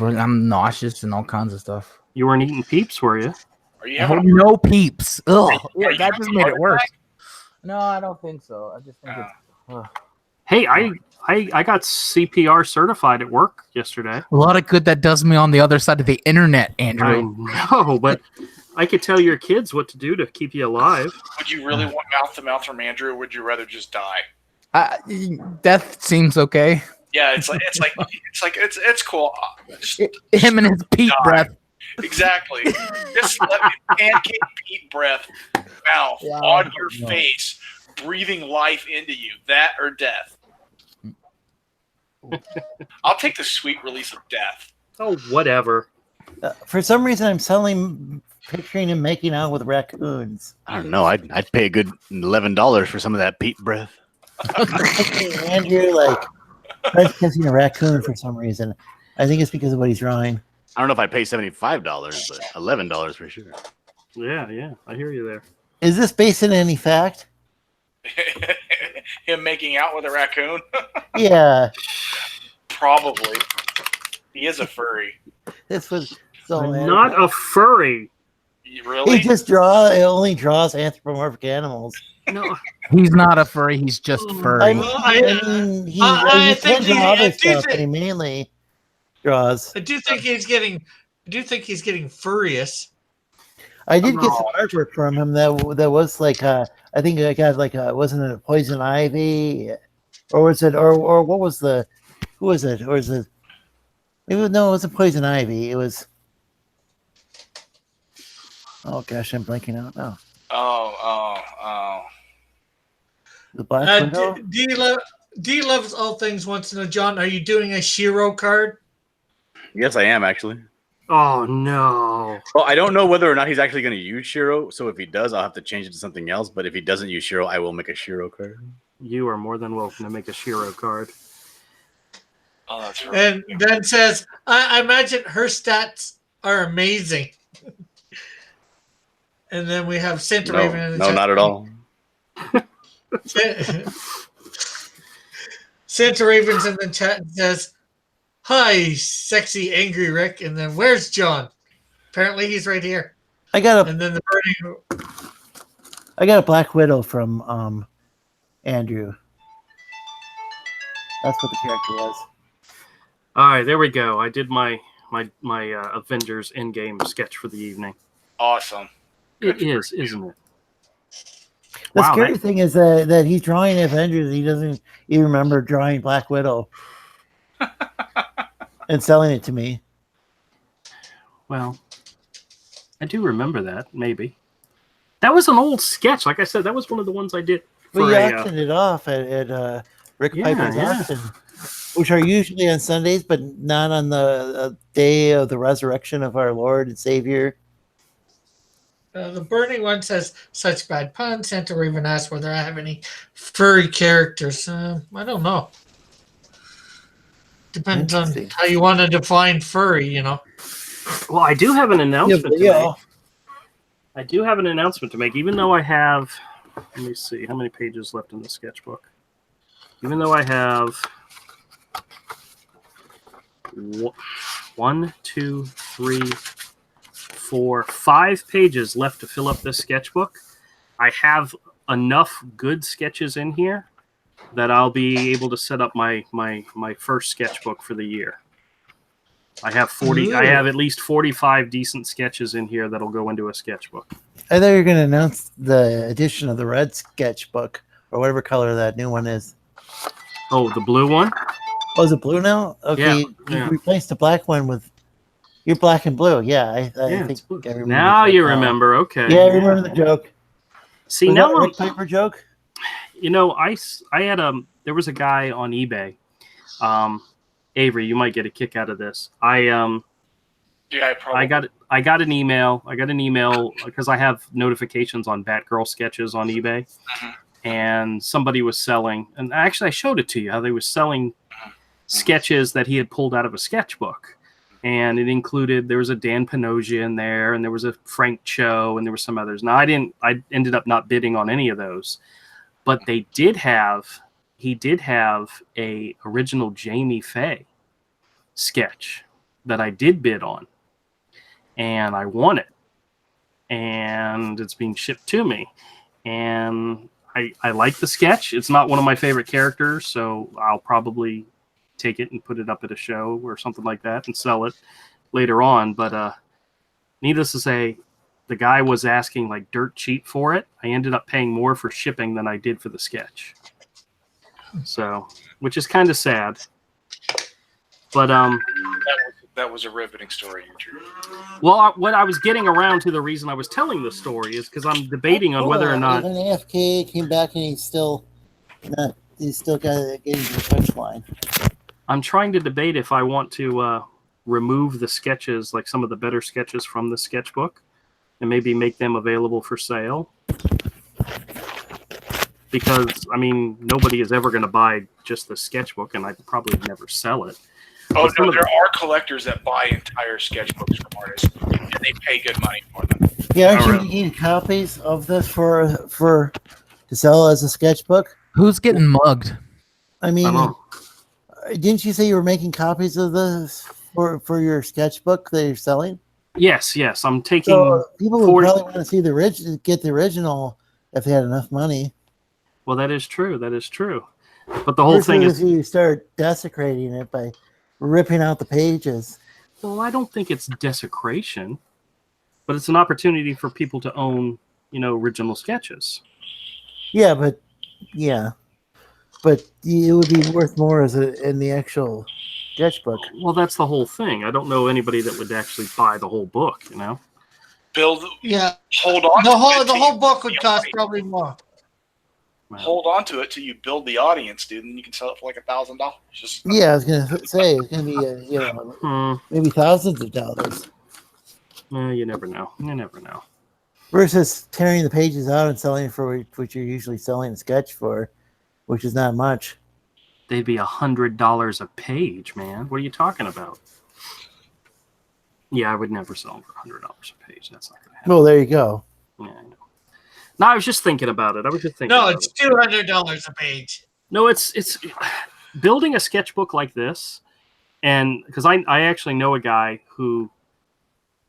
I'm nauseous and all kinds of stuff. You weren't eating Peeps, were you? Are you Oh, having no peeps. Ugh, you that just made it having a worse. heart No, I don't think so. I just think it's Hey, I got CPR certified at work yesterday. a lot of good that does me on the other side of the internet, I Andrew. know, but I could tell your kids what to do to keep you alive. Would you really want mouth-to-mouth from Andrew, or would you rather just die? Death seems okay. Yeah, it's cool. Just Him and his Pete die. breath. Exactly. Just let me pancake Pete breath, mouth Yeah, on your no. face, breathing life into you. That or death. I'll take the sweet release of death. Oh, whatever. For some reason, I'm picturing him making out with raccoons. I don't know. I'd pay a good $11 for some of that Pete breath. Andrew, like, tries kissing a raccoon for some reason. I think it's because of what he's drawing. I don't know if I'd pay $75, but $11 for sure. Yeah, I hear you there. Is this based on any fact? Him making out with a raccoon? Yeah, Probably. He is a furry. this was so. I'm not a furry. Really? He just only draws anthropomorphic animals. No, He's not a furry. He's just furry. I mean, he I can think draw other I do stuff, think- but he mainly draws. I do think he's getting furious. I did get some artwork from him that was like I think I got like wasn't it a poison ivy, or was it or what was the who was it or is it? It wasn't poison ivy. It was. Oh gosh, I'm blanking out now. Oh. The Black Widow. D loves all things wants to know, John. Are you doing a Shiro card? Yes, I am actually. oh no. Well, I don't know whether or not he's actually going to use Shiro. So if he does, I'll have to change it to something else. But if he doesn't use Shiro, I will make a Shiro card. You are more than welcome to make a Shiro card. Oh, that's right. And Ben says, I imagine her stats are amazing. And then we have Santa Raven in the No, chat. not at all. Santa Raven's in the chat and says, "Hi, sexy angry Rick." And then where's John? Apparently he's right here. I got And then the burning. a Black Widow from Andrew. That's what the character was. All right, there we go. I did my Avengers Endgame sketch for the evening. Awesome. It is, isn't it? The Wow, scary thing is that he's drawing Avengers. And he doesn't even remember drawing Black Widow and selling it to me. Well, I do remember that. Maybe that was an old sketch. Like I said, that was one of the ones I did. Well, you auctioned it off at Rick Piper's auction, which are usually on Sundays, but not on the day of the resurrection of our Lord and Savior. The burning one says, "Such bad pun." Santa Raven asks whether I have any furry characters. I don't know. Depends on how you want to define furry, you know. Well, I do have an announcement to Yeah. make. I do have an announcement to make, even though I have. Let me see how many pages left in the sketchbook. Even though I have 1, 2, 3, 4, 5 pages left to fill up this sketchbook, I have enough good sketches in here that I'll be able to set up my first sketchbook for the year. I have 40. Ooh. I have at least 45 decent sketches in here that'll go into a sketchbook. I thought you were going to announce the addition of the red sketchbook or whatever color that new one is. Oh, the blue one? Oh, is it blue now? Okay, Yeah. you replaced the black one with your black and blue. Yeah, I Yeah, think I remember. now that you now. remember. Okay. Yeah, I remember the joke. See, Was now that a I'm, Rick Piper joke? you know, I had there was a guy on eBay. Avery, you might get a kick out of this. Yeah, I probably. I got an email. I got an email because I have notifications on Batgirl sketches on eBay. and somebody was selling, and actually I showed it to you how they were selling sketches that he had pulled out of a sketchbook. And it included, there was a Dan Panoggia in there, and there was a Frank Cho, and there were some others. Now I ended up not bidding on any of those, but he did have a original Jamie Faye sketch that I did bid on, and I won it, and it's being shipped to me, and I like the sketch. It's not one of my favorite characters, so I'll probably take it and put it up at a show or something like that and sell it later on. But needless to say, the guy was asking like dirt cheap for it. I ended up paying more for shipping than I did for the sketch. So, which is kind of sad. But that was a riveting story. well, what I was getting around to, the reason I was telling the story is because I'm debating on whether or not even AFK came back and he's still got getting to the finish line. I'm trying to debate if I want to remove the sketches, like some of the better sketches from the sketchbook, and maybe make them available for sale. Because, I mean, nobody is ever going to buy just the sketchbook, and I'd probably never sell it. Oh, no, there are collectors that buy entire sketchbooks from artists, and they pay good money for them. Yeah, aren't you needing copies of this for to sell as a sketchbook? Who's getting mugged? I mean, didn't you say you were making copies of this for your sketchbook that you're selling? Yes. I'm taking. So people would probably want to see get the original if they had enough money. Well, that is true. But the whole thing is, you start desecrating it by ripping out the pages. Well, I don't think it's desecration, but it's an opportunity for people to own, original sketches. Yeah, but it would be worth more in the actual sketchbook. Well, that's the whole thing. I don't know anybody that would actually buy the whole book. Hold on. The whole book would cost probably more. Hold on to it till you build the audience, dude, and you can sell it for like $1,000. Yeah, I was gonna say it's gonna be maybe thousands of dollars. You never know. Versus tearing the pages out and selling it for what you're usually selling a sketch for, which is not much. They'd be $100 a page, man. What are you talking about? Yeah, I would never sell them for $100 a page. That's not gonna happen. Well, there you go. Yeah, I know. No, I was just thinking about it. No, it's $200 a page. No, it's building a sketchbook like this, and because I actually know a guy who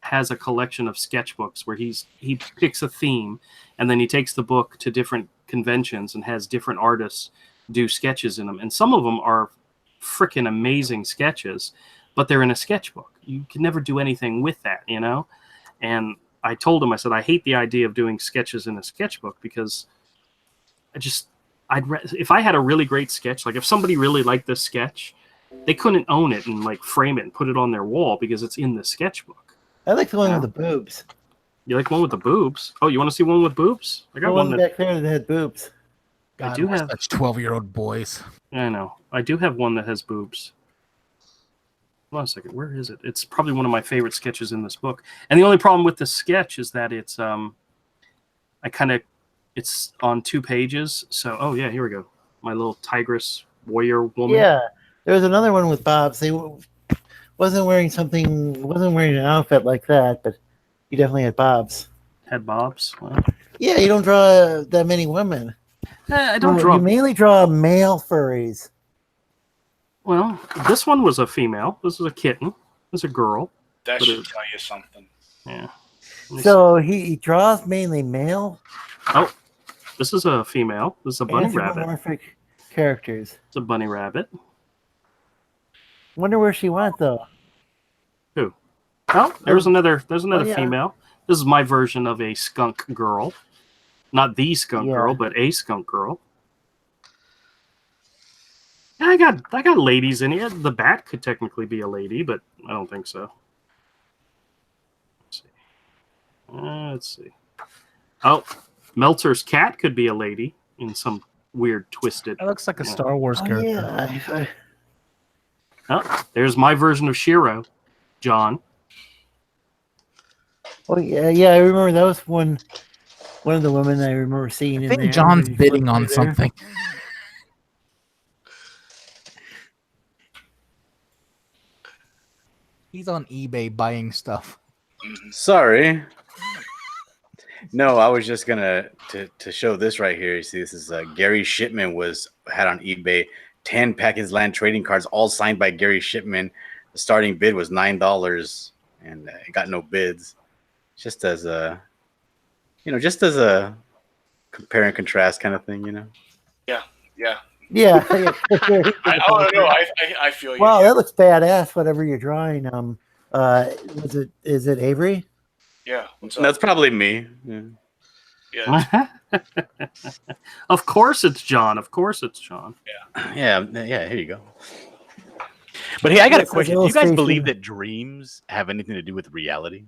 has a collection of sketchbooks where he picks a theme, and then he takes the book to different conventions and has different artists do sketches in them, and some of them are freaking amazing sketches, but they're in a sketchbook. You can never do anything with that, and I told him, I said, I hate the idea of doing sketches in a sketchbook because if I had a really great sketch, like if somebody really liked this sketch, they couldn't own it and like frame it and put it on their wall because it's in the sketchbook. I like the one with the boobs. You like one with the boobs? Oh, you want to see one with boobs? I got one back there that had boobs. God, I do have such 12-year-old boys. I know. I do have one that has boobs. Hold on a second. Where is it? It's probably one of my favorite sketches in this book. And the only problem with this sketch is that it's it's on 2 pages. So, oh yeah, here we go. My little tigress warrior woman. Yeah, there was another one with bobs. They wasn't wearing an outfit like that, but he definitely had bobs. Had bobs. Well, yeah, you don't draw that many women. I don't draw. You mainly draw male furries. Well, this one was a female. This was a kitten. This was a girl. That should tell you something. Yeah. So he draws mainly male. Oh, this is a female. This is a bunny rabbit. Anthropomorphic characters. It's a bunny rabbit. Wonder where she went though. Who? Oh, there's another yeah. female. This is my version of a skunk girl. Not the skunk girl, but a skunk girl. Yeah, I got ladies in here. The bat could technically be a lady, but I don't think so. Let's see. Oh, Meltzer's cat could be a lady in some weird twisted. That looks like a Star Wars character. Yeah. Oh, there's my version of Shiro, John. Oh yeah, I remember that was one one of the women I remember seeing I in think there. John's when you bidding flip on through there. something. He's on eBay buying stuff. Sorry. No, I was just gonna to show this right here. You see, this is Gary Shipman had on eBay 10 Packers Land trading cards, all signed by Gary Shipman. The starting bid was $9, and it got no bids. Just as a, just as a compare and contrast kind of thing, Yeah. Yeah. I don't know. I feel you. Wow, Yeah. that looks badass. Whatever you're drawing. Is it Avery? Yeah. What's up? That's probably me. Yeah. Of course it's John. Of course it's John. Yeah. Here you go. But hey, I got a Yes, question. that's Do you guys illustration. believe that dreams have anything to do with reality?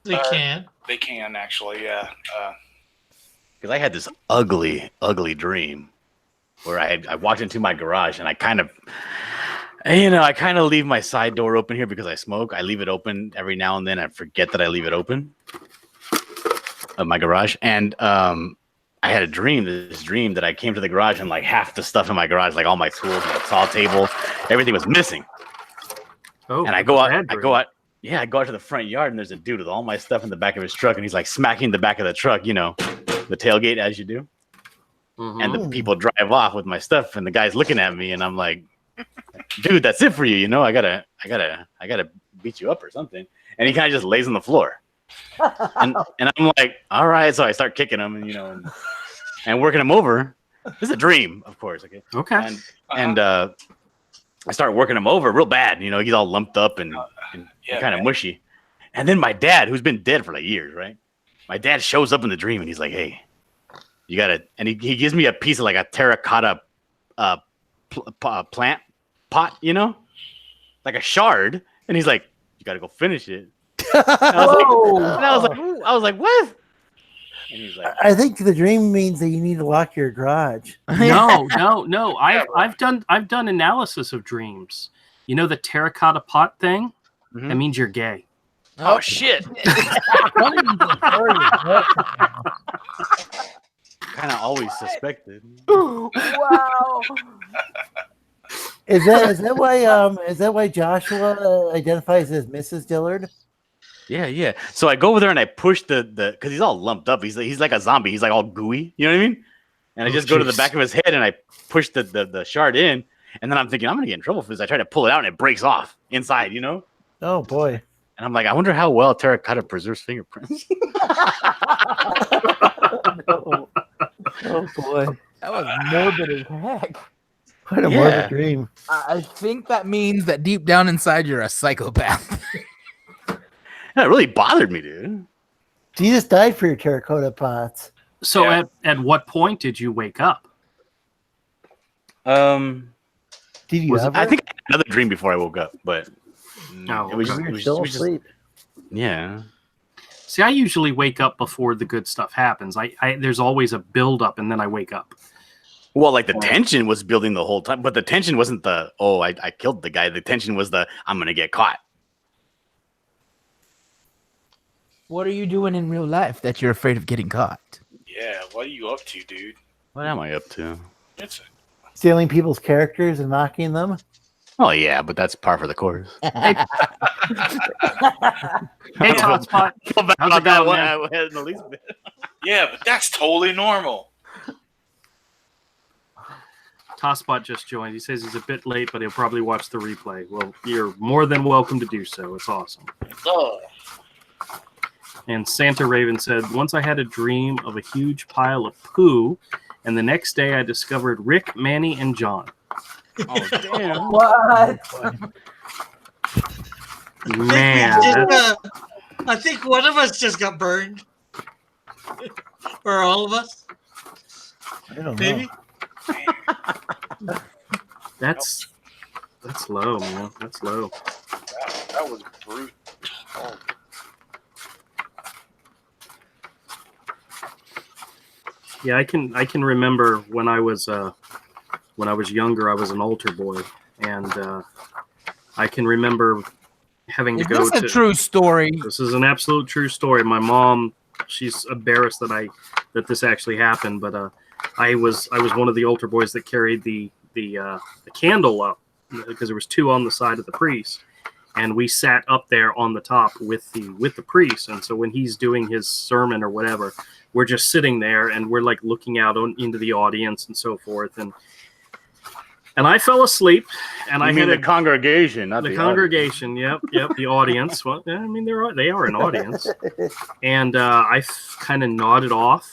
They can. They can actually. Yeah. Because I had this ugly, ugly dream where I walked into my garage and I kind of leave my side door open here because I smoke. I leave it open every now and then. I forget that I leave it open of my garage. And I had this dream that I came to the garage and like half the stuff in my garage, like all my tools, my saw table, everything was missing. Oh, And I go out to the front yard and there's a dude with all my stuff in the back of his truck and he's like smacking the back of the truck, the tailgate as you do. Mm-hmm. And the people drive off with my stuff and the guy's looking at me and I'm like, dude, that's it for you. I gotta beat you up or something. And he kind of just lays on the floor. And I'm like, all right. So I start kicking him and working him over. This is a dream, of course. Okay. And I start working him over real bad. He's all lumped up and kind of mushy. And then my dad, who's been dead for like years, right? My dad shows up in the dream and he's like, hey, you gotta, and he gives me a piece of like a terracotta plant pot, like a shard. And he's like, you gotta go finish it. And I was like, what? And he's like, I think the dream means that you need to lock your garage. No. I've done analysis of dreams. The terracotta pot thing? Mhm. That means you're gay. oh shit. Kind of always suspected. Wow. Is that why Joshua identifies as Mrs. Dillard? Yeah. So I go over there and I push the because he's all lumped up. He's like a zombie. He's like all gooey. You know what I mean? And I just go to the back of his head and I push the shard in. And then I'm thinking I'm gonna get in trouble for this. I try to pull it out and it breaks off inside. Oh boy. And I'm like, I wonder how well terracotta preserves fingerprints. Oh boy. That was morbid as heck. What a morbid dream. I think that means that deep down inside you're a psychopath. That really bothered me, dude. Jesus died for your terracotta pots. So at what point did you wake up? Did you ever? I think I had another dream before I woke up, but No, it was You're still just asleep. yeah. See, I usually wake up before the good stuff happens. I there's always a build up and then I wake up. Well, like the tension was building the whole time, but the tension wasn't I killed the guy. The tension was I'm gonna get caught. What are you doing in real life that you're afraid of getting caught? Yeah. What are you up to, dude? What am I up to? Stealing people's characters and mocking them. Oh yeah, but that's par for the course. Hey, Tosspot. Feel bad How's it about that going, one. man? I had in the least bit. Yeah, but that's totally normal. Tosspot just joined. He says he's a bit late, but he'll probably watch the replay. Well, you're more than welcome to do so. It's awesome. Oh. And Santa Raven said, once I had a dream of a huge pile of poo, and the next day I discovered Rick, Manny, and John. Oh damn! What? Man, that's- I think one of us just got burned. Or all of us, I don't maybe. know. that's low, man. That's low. That was brutal. Yeah, I can remember when I was younger. I was an altar boy, and I can remember having to Is go this to. a true story? This is an absolute true story. My mom she's embarrassed that this actually happened. But I was one of the altar boys that carried the candle up because there was two on the side of the priest, and we sat up there on the top with the priest. And so when he's doing his sermon or whatever, we're just sitting there and we're like looking out into the audience and so forth. And I fell asleep. And I mean the congregation, not the congregation. Yep, the audience. Well, I mean they are an audience. And I kind of nodded off.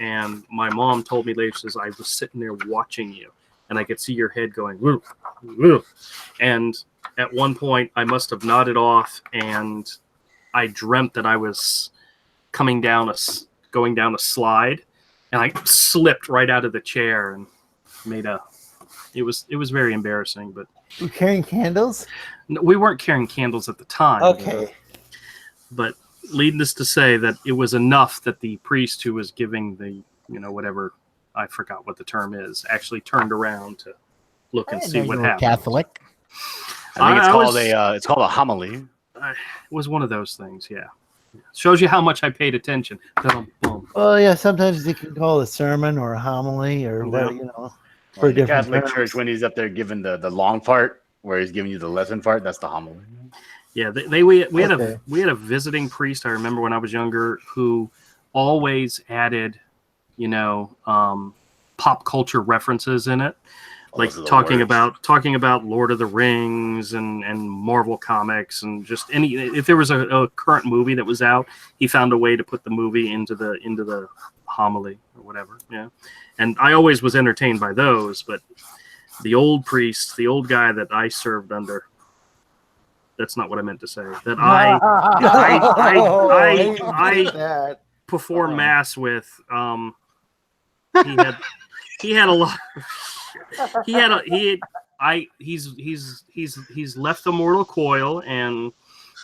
And my mom told me later, she says, I was sitting there watching you, and I could see your head going, woo, woo. And at one point, I must have nodded off, and I dreamt that I was going down a slide, and I slipped right out of the chair and made a. It was very embarrassing, but. You carrying candles? No, we weren't carrying candles at the time. Okay. But needless to say that it was enough that the priest who was giving the, whatever, I forgot what the term is, actually turned around to look and see what happened. Catholic. I think it's called a homily. It was one of those things, yeah. Shows you how much I paid attention. Well, yeah, sometimes you can call it a sermon or a homily or what, for the different Catholic terms. Church, when he's up there giving the long part, where he's giving you the lesson part, that's the homily. Yeah, we had a visiting priest. I remember when I was younger, who always added, pop culture references in it, like talking about Lord of the Rings and Marvel comics and just if there was a current movie that was out, he found a way to put the movie into the homily or whatever. Yeah, and I always was entertained by those, but the old priest, the old guy that I served under. That's not what I meant to say. That I perform mass with. He had a lot. He's left the mortal coil, and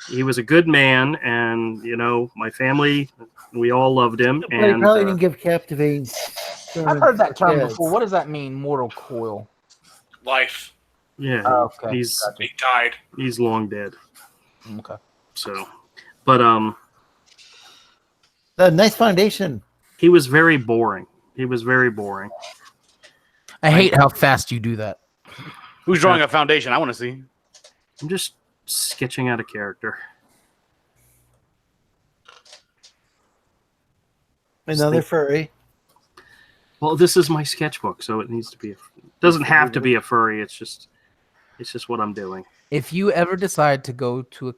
he was a good man, and my family, we all loved him. But and he probably didn't give captivating. I've heard that term before. What does that mean, mortal coil? Life. Yeah, okay. He died. He's long dead. Okay. So, but a nice foundation. He was very boring. I hate how fast you do that. Who's drawing a foundation? I want to see. I'm just sketching out a character. Another furry. Well, this is my sketchbook, so it needs to be. It doesn't have to be a furry. It's just what I'm doing. If you ever decide to go to a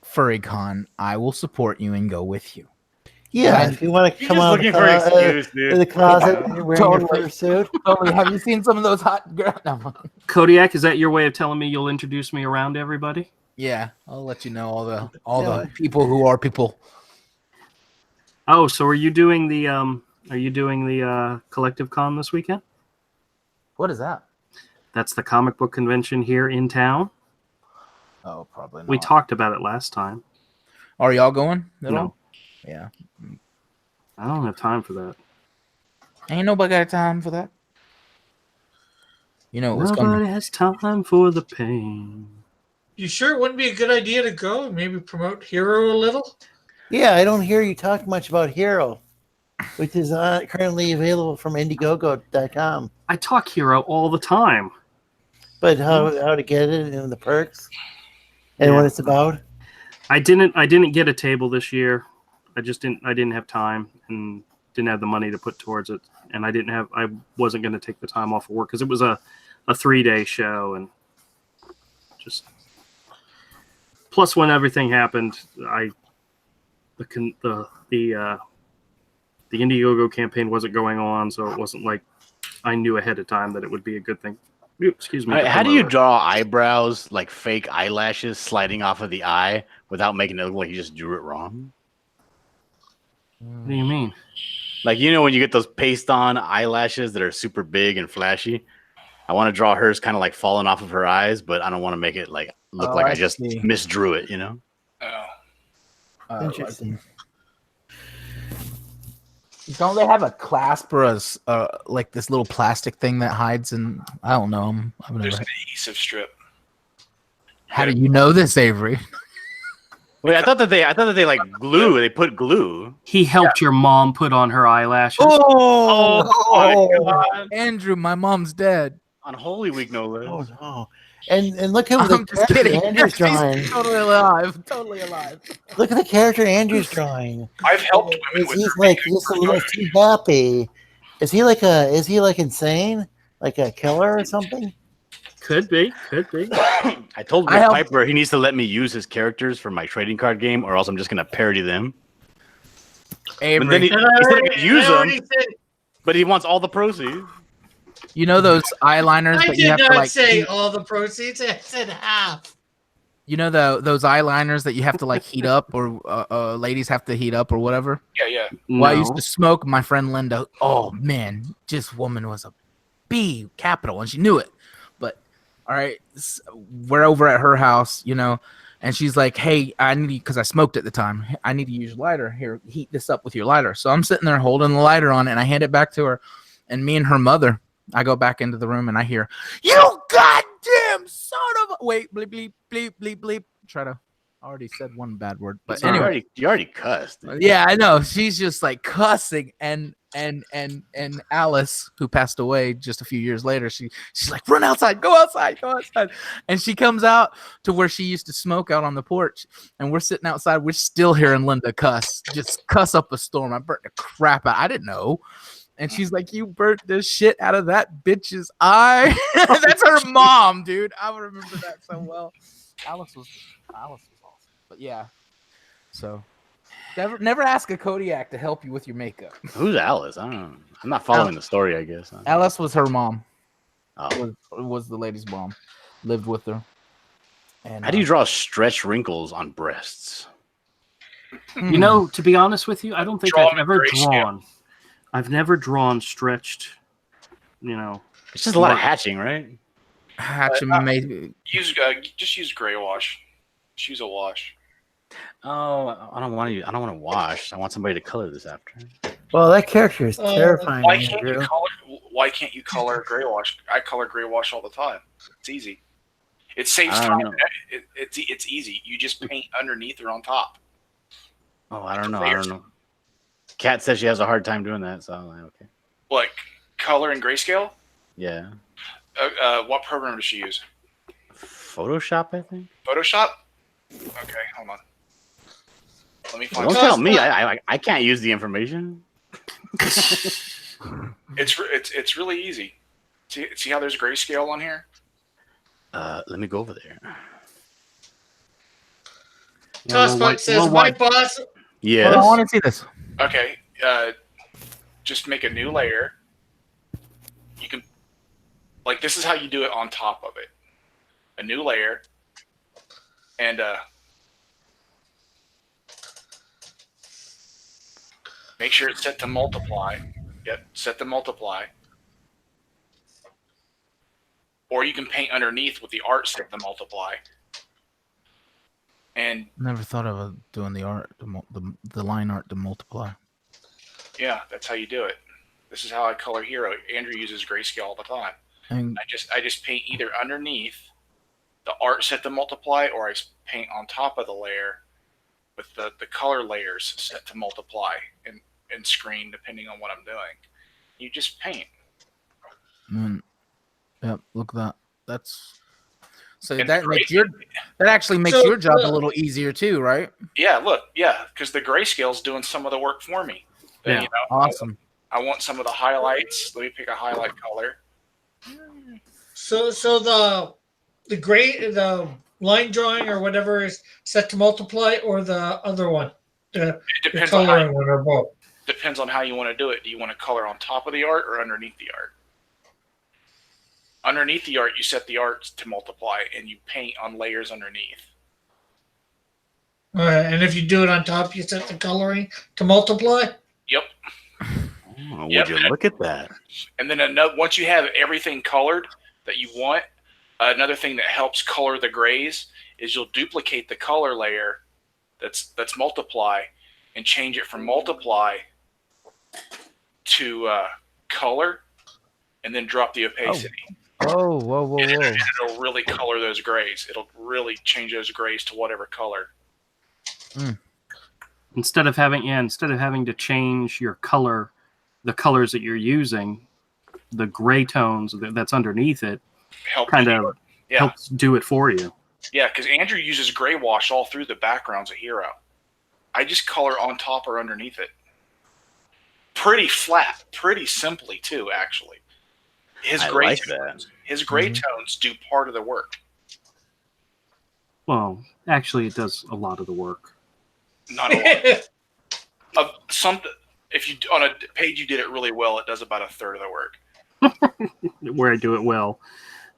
furry con, I will support you and go with you. Yeah, if you want to come out of the closet and you're wearing your fursuit. Totally. Have you seen some of those hot girls? No. Kodiak, is that your way of telling me you'll introduce me around to everybody? Yeah, I'll let you know all the people who are people. Oh, so are you doing the Collective Con this weekend? What is that? That's the comic book convention here in town. Oh, probably not. We talked about it last time. Are y'all going? No. Yeah. I don't have time for that. Ain't nobody got time for that. What's Nobody coming. has time for the pain. You sure it wouldn't be a good idea to go and maybe promote Hero a little? Yeah, I don't hear you talk much about Hero, which is currently available from Indiegogo.com. I talk Hero all the time. But how to get it and the perks and what it's about? I didn't get a table this year. I didn't have time and didn't have the money to put towards it, and I wasn't going to take the time off of work because it was a 3-day show, and just plus when everything happened, the Indiegogo campaign wasn't going on, so it wasn't like I knew ahead of time that it would be a good thing. Excuse me. How do you draw eyebrows, like fake eyelashes sliding off of the eye, without making it look like you just drew it wrong? What do you mean? Like, when you get those paste-on eyelashes that are super big and flashy, I want to draw hers kind of like falling off of her eyes, but I don't want to make it like look like I just misdrew it, Oh. Interesting. Don't they have a clasp or like this little plastic thing that hides in? I don't know. There's an adhesive strip. How do you know this, Avery? Wait, I thought that they like glue. They put glue. He helped your mom put on her eyelashes. Oh, my God. Andrew, my mom's dead. On Holy Week, no less. Oh no! And look at the I'm just character kidding. Andrew's She's drawing. totally alive. Totally alive. Look at the character Andrew's drawing. I've helped women with He's their like makeup just a for little emoji. too happy. Is he like insane? Like a killer or something? Could be. I told Rick Piper he needs to let me use his characters for my trading card game, or else I'm just gonna parody them. Avery, But then he said I could use them, but he wants all the proceeds. you know those eyeliners I that you did have to not like say heat, all the proceeds. I said half. you know those eyeliners that you have to like heat up, or ladies have to heat up or whatever. Yeah. Well, I used No. to smoke. My friend Linda. Oh man, this woman was a B capital, and she knew it. But all right, we're over at her house, you know, and she's like, "Hey, I need because I smoked at the time. I need to use lighter. Here, heat this up with your lighter." So I'm sitting there holding the lighter on, and I hand it back to her, and me and her mother. I go back into the room, and I hear, "You goddamn son of a..." Wait, bleep bleep bleep bleep bleep. I already said one bad word, but So anyway. you already cussed. Yeah, I know. She's just like cussing, and Alice, who passed away just a few years later, she's like, "Run outside, go outside." And she comes out to where she used to smoke out on the porch, and we're sitting outside. We're still hearing Linda just cuss up a storm. I burnt the crap out. I didn't know. And she's like, "You burnt the shit out of that bitch's eye." That's her mom, dude. I remember that so well. Alice was awesome. But yeah. So never ask a Kodiak to help you with your makeup. Who's Alice? I don't know. I'm not following the story, I guess. Alice was her mom. Oh. Was the lady's mom. Lived with her. And How do you draw stretch wrinkles on breasts? You know, to be honest with you, I don't think Draw I've them ever in grayscale. drawn. I've never drawn stretched. You know, It's just a lot of hatching, right? Hatching maybe. Just use gray wash. Just use a wash. Oh, I don't want to wash. I want somebody to color this after. Well, that character is terrifying. Why can't Andrew. you color gray wash? I color gray wash all the time. It's easy. It saves I don't time. know. It's easy. You just paint underneath or on top. Oh, I don't know. Kat says she has a hard time doing that, so I'm like, okay. Like color and grayscale. Yeah. What program does she use? Photoshop, I think. Photoshop. Okay, hold on. Let me find. Don't tell me. I can't use the information. It's really easy. See how there's grayscale on here? Let me go over there. Tossbuck says, "My boss." Yes. I want to see this. Okay. Just make a new layer. You can, like, this is how you do it on top of it. A new layer, and make sure it's set to multiply. Yep, set to multiply. Or you can paint underneath with the art set to multiply. And Never thought of doing the art, the line art to multiply. yeah, that's how you do it. This is how I color Hero. Andrew uses grayscale all the time. And I just paint either underneath the art set to multiply, or I paint on top of the layer with the color layers set to multiply and screen, depending on what I'm doing. You just paint. Yep, look at that. That's so And that the makes gray- that actually makes So, your job a little easier too, right? Yeah, look, yeah, because the grayscale's doing some of the work for me. Yeah. You know, Awesome. I want some of the highlights. Let me pick a highlight color. So the line drawing or whatever is set to multiply, or the other one, the It depends coloring one, or both. Depends on how you want to do it. Do you want to color on top of the art or underneath the art? Underneath the art, you set the art to multiply, and you paint on layers underneath. And if you do it on top, you set the coloring to multiply. Yep. Oh, Yep. would you look at that? And then once you have everything colored that you want, another thing that helps color the grays is you'll duplicate the color layer that's multiply and change it from multiply to color, and then drop the opacity. Whoa. And it'll really color those grays. It'll really change those grays to whatever color. Instead of having to change your color, the colors that you're using, the gray tones that's underneath it kind of helps do it for you. Yeah, because Andrew uses gray wash all through the backgrounds of Hero. I just color on top or underneath it. Pretty flat, pretty simply too, actually. His gray tones do part of the work. Well, actually, it does a lot of the work. Not a lot. If you on a page you did it really well, it does about a third of the work. Where I do it well.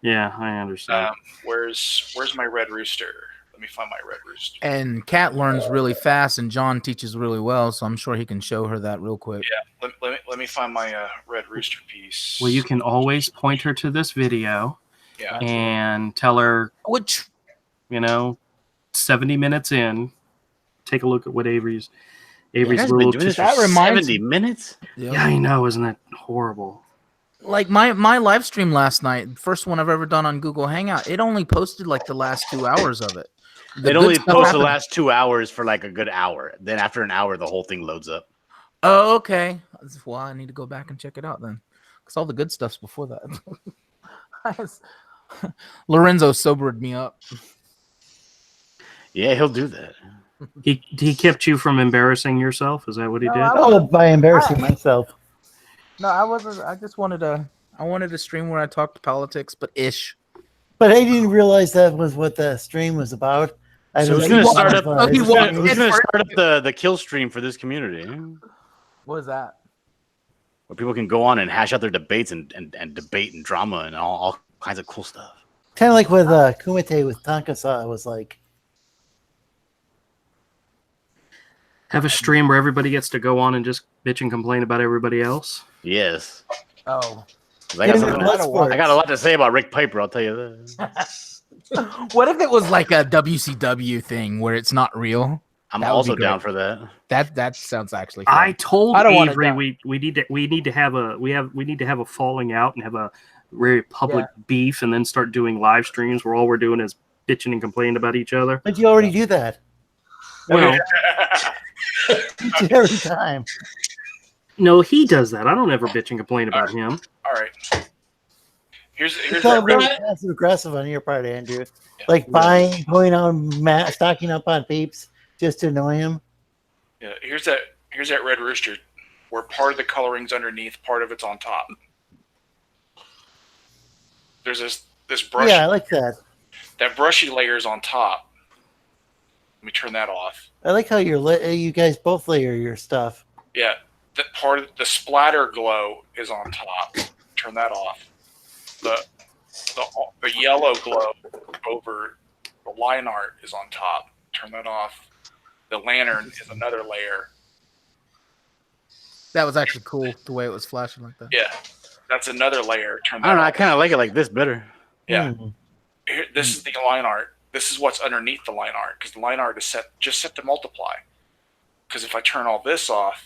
Yeah, I understand. Where's my red rooster? Let me find my red rooster. And Kat learns really fast, and John teaches really well, so I'm sure he can show her that real quick. Yeah, let me find my red rooster piece. Well, you can always point her to this video and tell her, 70 minutes in, take a look at what Avery's little. That reminds 70 minutes. Yeah, I know, isn't that horrible? Like my live stream last night, first one I've ever done on Google Hangout, it only posted like the last 2 hours of it. It only posts the last 2 hours for like a good hour. Then after an hour, the whole thing loads up. Oh, okay. Well, I need to go back and check it out then, because all the good stuff's before that. Lorenzo sobered me up. Yeah, he'll do that. He kept you from embarrassing yourself. Is that what he did? Oh, by embarrassing myself. No, I wasn't. I just wanted a stream where I talked politics, but ish. But I didn't realize that was what the stream was about. So he's going to start up the kill stream for this community. What is that? Where people can go on and hash out their debates and debate and drama and all kinds of cool stuff. Kind of like with Kumite with Tankasa, it was like. Have a stream where everybody gets to go on and just bitch and complain about everybody else? Yes. Oh. I got a lot to say about Rick Piper, I'll tell you that. What if it was like a WCW thing where it's not real? I'm also down for that. That sounds actually fun. I told Avery we need to have a falling out and have a very public beef and then start doing live streams where all we're doing is bitching and complaining about each other. But you already do that. Well, every time. No, he does that. I don't ever bitch and complain about him. All right. Here's really passive aggressive on your part, Andrew. Like going on, stocking up on peeps just to annoy him. Yeah, here's that red rooster, where part of the coloring's underneath, part of it's on top. There's this brush. Yeah, I like that. That brushy layer is on top. Let me turn that off. I like how you guys both layer your stuff. Yeah, that part of the splatter glow is on top. Turn that off. The yellow glow over the line art is on top. Turn that off. The lantern is another layer. That was actually cool, the way it was flashing like that. Yeah, that's another layer. Turn that I don't know. off. I kind of like it like this better. Yeah. Here, this is the line art. This is what's underneath the line art, because the line art is set to multiply. Because if I turn all this off,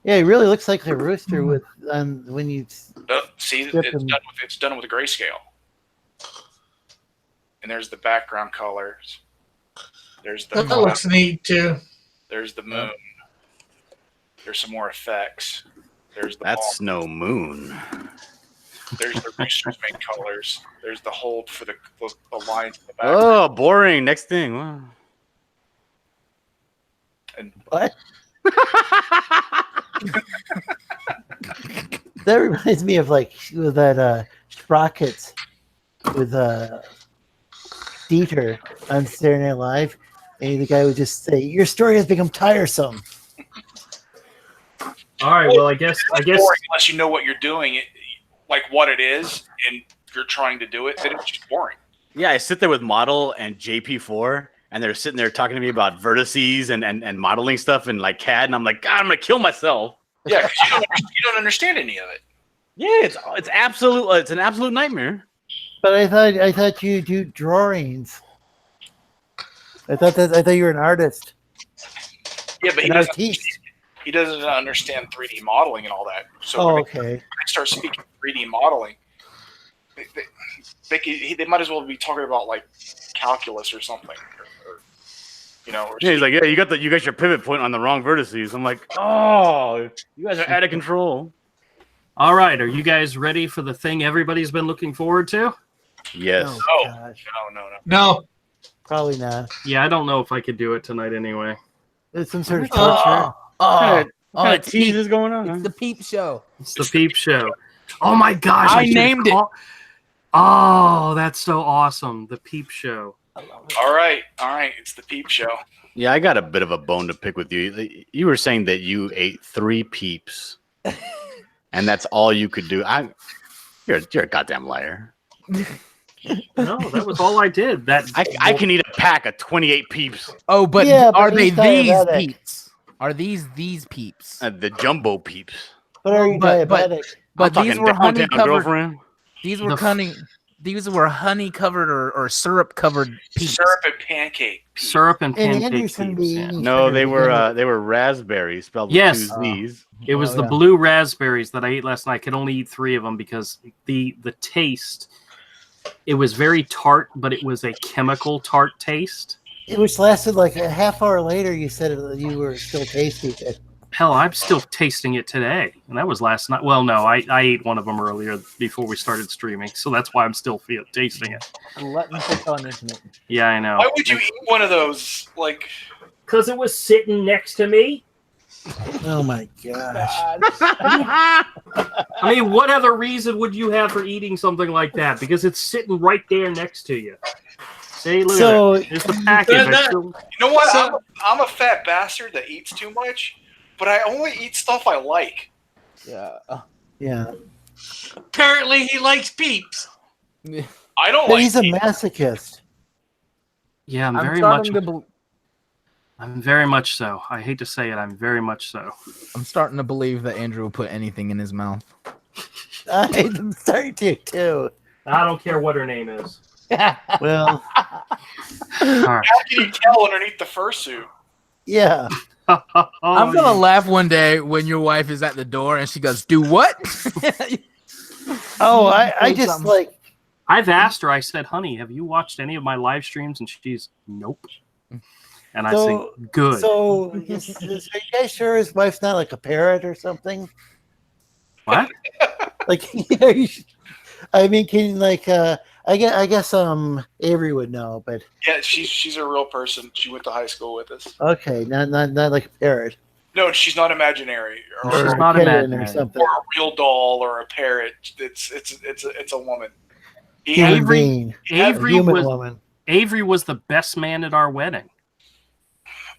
yeah, it really looks like a rooster with when you see it's done with a grayscale. And there's the background colors. There's the that looks neat too. There's the moon. There's some more effects. There's the That's no moon. There's the rooster's main colors. There's the hold for the lines in the back. Oh, boring. Next thing. Wow. And what? That reminds me of like that Sprockets with Dieter on Saturday Night Live, and the guy would just say, "Your story has become tiresome." All right. Well, I guess unless you know what you're doing, like what it is, and you're trying to do it, then it's just boring. Yeah, I sit there with Model and JP4, and they're sitting there talking to me about vertices and modeling stuff and like CAD, and I'm like, God, I'm gonna kill myself. Yeah, because you don't understand any of it. Yeah, it's an absolute nightmare. But I thought you do drawings. I thought you were an artist. Yeah, but he doesn't understand 3D modeling and all that. So okay. When they start speaking 3D modeling, they might as well be talking about like calculus or something. you know. Or Yeah, he's like, yeah, you got your pivot point on the wrong vertices. I'm like, oh, you guys are out of control. All right, are you guys ready for the thing everybody's been looking forward to? Yes. Oh, Oh. gosh. no. No. Probably not. Yeah, I don't know if I could do it tonight anyway. It's some sort of torture. What kind of it's tease Peep. is going on? It's the Peep Show. It's the Peep Show. Oh my gosh! I should've named it. Oh, that's so awesome! The Peep Show. All right. It's the Peep Show. Yeah, I got a bit of a bone to pick with you. You were saying that you ate 3 Peeps, and that's all you could do. You're a goddamn liar. No, that was all I did. I can eat a pack of 28 Peeps. Oh, but Yeah, are but they he's these diabetic. Peeps? Are these Peeps? The jumbo Peeps. But are you But- diabetic? But I'm these talking were downtown honey covered. girlfriend. These were The These were honey covered or syrup covered Peeps. Syrup and pancake. Peeps. syrup and And pancake Andrew's gonna Peeps. be Yeah. eating No, they sugar. were raspberries spelled with Yes. 2 Z's. It was Oh, the yeah. blue raspberries that I ate last night. I could only eat 3 of them because the taste. It was very tart, but it was a chemical tart taste. Which lasted like a half hour later. You said you were still tasting it. Hell, I'm still tasting it today, and that was last night. Well, no, I ate one of them earlier before we started streaming, so that's why I'm still tasting it. Glutton for punishment. Yeah, I know. Why would you eat one of those? Like, Because it was sitting next to me. Oh my gosh! I mean, what other reason would you have for eating something like that? Because it's sitting right there next to you. See, look So- at that. There's the package. That- you know what? So- I'm a fat bastard that eats too much, but I only eat stuff I like. Yeah. Yeah, Apparently, he likes Peeps. I don't but like. he's a Peeps. masochist. Yeah, I'm starting so. I hate to say it, I'm very much so. I'm starting to believe that Andrew will put anything in his mouth. I'm starting to too. I don't care what her name is. Well, All right. How can you tell underneath the fursuit? yeah. I'm gonna laugh one day when your wife is at the door and she goes, "Do what?" Oh, I Say just something. like I've asked her, I said, honey, have you watched any of my live streams? And she's, nope. And I So- say, good. so. Are you guys sure his wife's not like a parrot or something? What? Like, I mean, can like I guess Avery would know, but Yeah, she's a real person. She went to high school with us. okay, not like a parrot No, she's not imaginary or, She's or not a kitten imaginary. or something. or a real doll or a parrot. It's a woman. He Human had, Avery- being, a Avery human was woman. Avery was the best man at our wedding.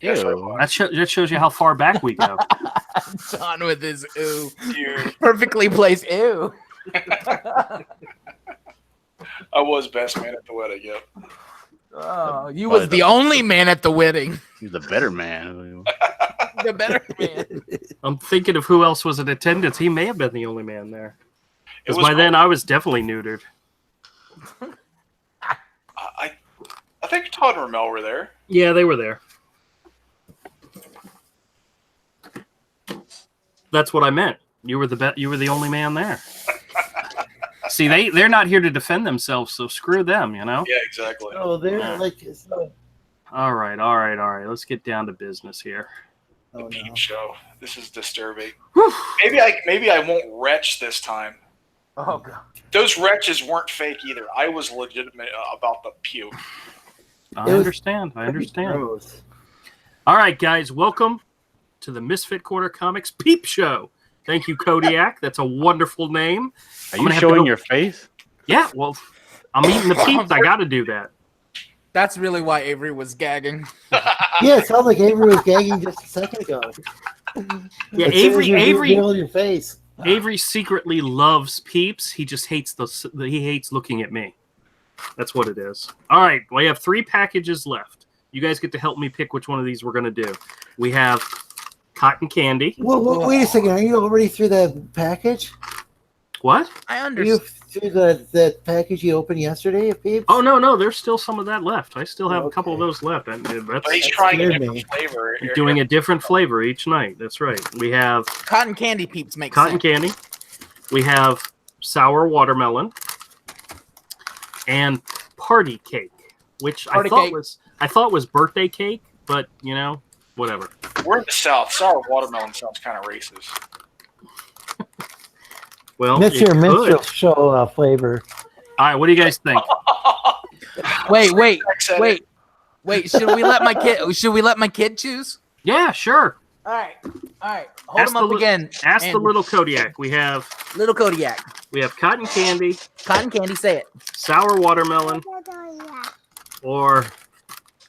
yes, I Ew. was. That shows you how far back we go. John with his ooh, Dude, perfectly placed ew. I was best man at the wedding. Yep. Oh, you Probably was the only man at the wedding. He's the better man. The better man. I'm thinking of who else was in attendance. He may have been the only man there. It Because was by then I was definitely neutered. I think Todd and Ramel were there. Yeah, they were there. That's what I meant. You were the only man there. See, they're not here to defend themselves, so screw them, you know? Yeah, exactly. Oh, they're Yeah. like. So, All right. Let's get down to business here. The oh, Peep no. Show. This is disturbing. Whew. Maybe I won't retch this time. Oh god. Those retches weren't fake either. I was legitimate about the puke. I It was- understand. Gross. All right, guys, welcome to the Misfit Corner Comics Peep Show. Thank you, Kodiak. That's a wonderful name. Are I'm you gonna have to showing go- your face? Yeah, well, I'm eating the peeps. I got to do that. That's really why Avery was gagging. Yeah, it sounded like Avery was gagging just a second ago. Yeah, As soon as you Avery reveal your face. Avery secretly loves peeps. He just hates he hates looking at me. That's what it is. All right, we have 3 packages left. You guys get to help me pick which one of these we're going to do. We have cotton candy. Well, wait a second. Are you already through that package? What? I Are you understand. through that package you opened yesterday, Peeps? Oh, no, there's still some of that left. I still have a couple of Okay. those left. But he's That trying a scared different me. flavor. doing a different flavor each night. That's right. We have Cotton candy peeps make cotton sense. candy. We have sour watermelon and party cake, which Party I cake. thought was birthday cake, but you know, whatever. We're in the South. Sour watermelon sounds kind of racist. Well, That's it your could. minstrel show flavor. All right, what do you guys think? Wait. Should we let my kid choose? Yeah, sure. All right. Hold Ask him up the li- again. Ask the And little Kodiak. We have little Kodiak. cotton candy, Cotton candy. Say it. sour watermelon, or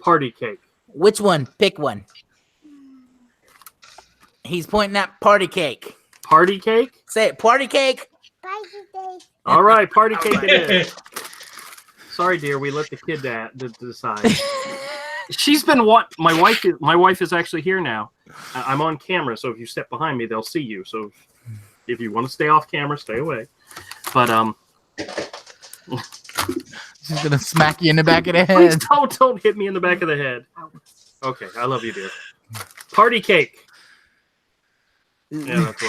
party cake. Which one? Pick one. He's pointing at party cake. Party cake? Say it. Party cake. All right, party cake it is. Sorry, dear, we let the kid decide. She's been my wife is actually here now. I'm on camera, so if you step behind me, they'll see you. So if you want to stay off camera, stay away. But She's gonna smack you in the back of the please head. don't hit me in the back of the head. Okay, I love you, dear. Party cake. Yeah, that's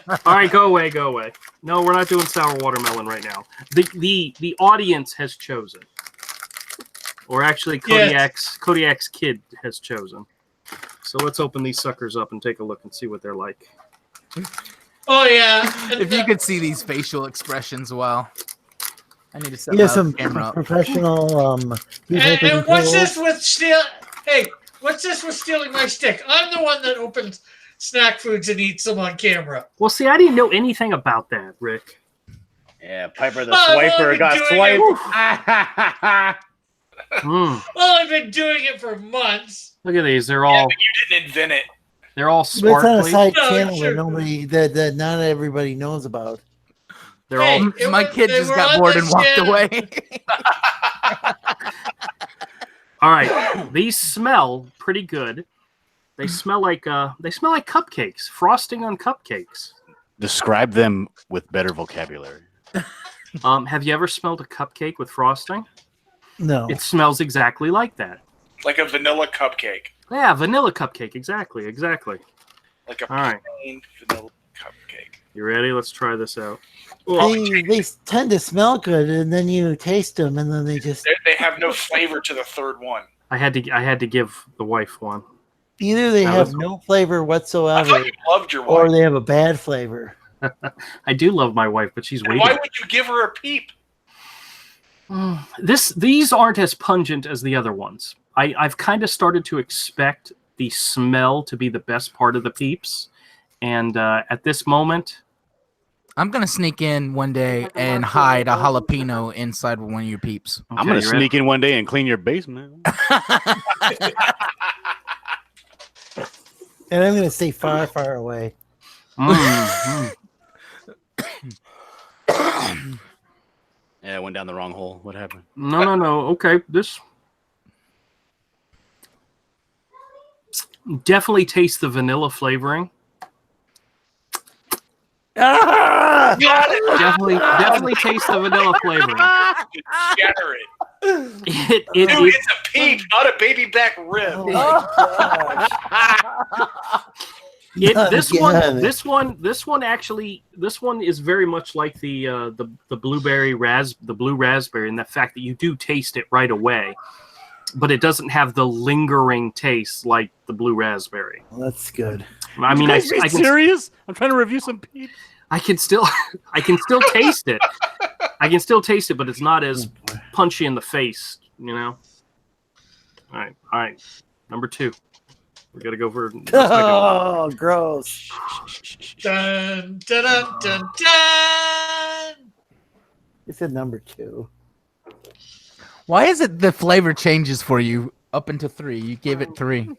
wrong. All right, go away. No, we're not doing sour watermelon right now. The audience has chosen, or actually Kodiak's kid has chosen. So let's open these suckers up and take a look and see what they're like. Oh yeah. If you could see these facial expressions, well, I need to set Yeah, my some camera up. professional. And what's this with steal? Hey, what's this with stealing my stick? I'm the one that opens snack foods and eats them on camera. Well, see, I didn't know anything about that, Rick. Yeah, Piper the Oh, swiper well, got I've swiped. Well, I've been doing it for months. Look at these. They're Yeah, all but you didn't invent it. they're all But it's on a sparkly. side No, channel sure. that not everybody knows about. They're Hey, all it My was- kid they just were got on bored the and walked channel. away. all right. These smell pretty good. They smell like cupcakes, frosting on cupcakes. Describe them with better vocabulary. Have you ever smelled a cupcake with frosting? No. It smells exactly like that. Like a vanilla cupcake. Yeah, vanilla cupcake. Exactly. Like a All right. plain vanilla cupcake. You ready? Let's try this out. They tend to smell good, and then you taste them, and then they just They have no flavor to the third one. I had to give the wife one. either they That have was- no flavor I whatsoever, thought you loved your or wife. they have a bad flavor. I do love my wife, but she's And waiting. why would you give her a peep? These aren't as pungent as the other ones. I've kind of started to expect the smell to be the best part of the peeps, and at this moment, I'm gonna sneak in one day and hide a jalapeno inside one of your peeps. I'm gonna sneak in one day and clean your basement. And I'm going to stay far, far away. Yeah, I went down the wrong hole. What happened? No. Okay, this definitely tastes the vanilla flavoring. Ah! Definitely tastes the vanilla flavoring. Shatter it. It Dude, it's a peep, not a baby back rib. Oh my gosh. this one actually, this one is very much like the blue raspberry, and the fact that you do taste it right away, but it doesn't have the lingering taste like the blue raspberry. Well, that's good. I mean, I can, serious? I'm trying to review some peeps. I can still taste it. I can still taste it, but it's not as punchy in the face, you know. All right. Number 2. We got to go for the second one. Oh, gross. Dun, dun, dun, dun, dun. You said number 2. Why is it the flavor changes for you up into 3? You gave it 3.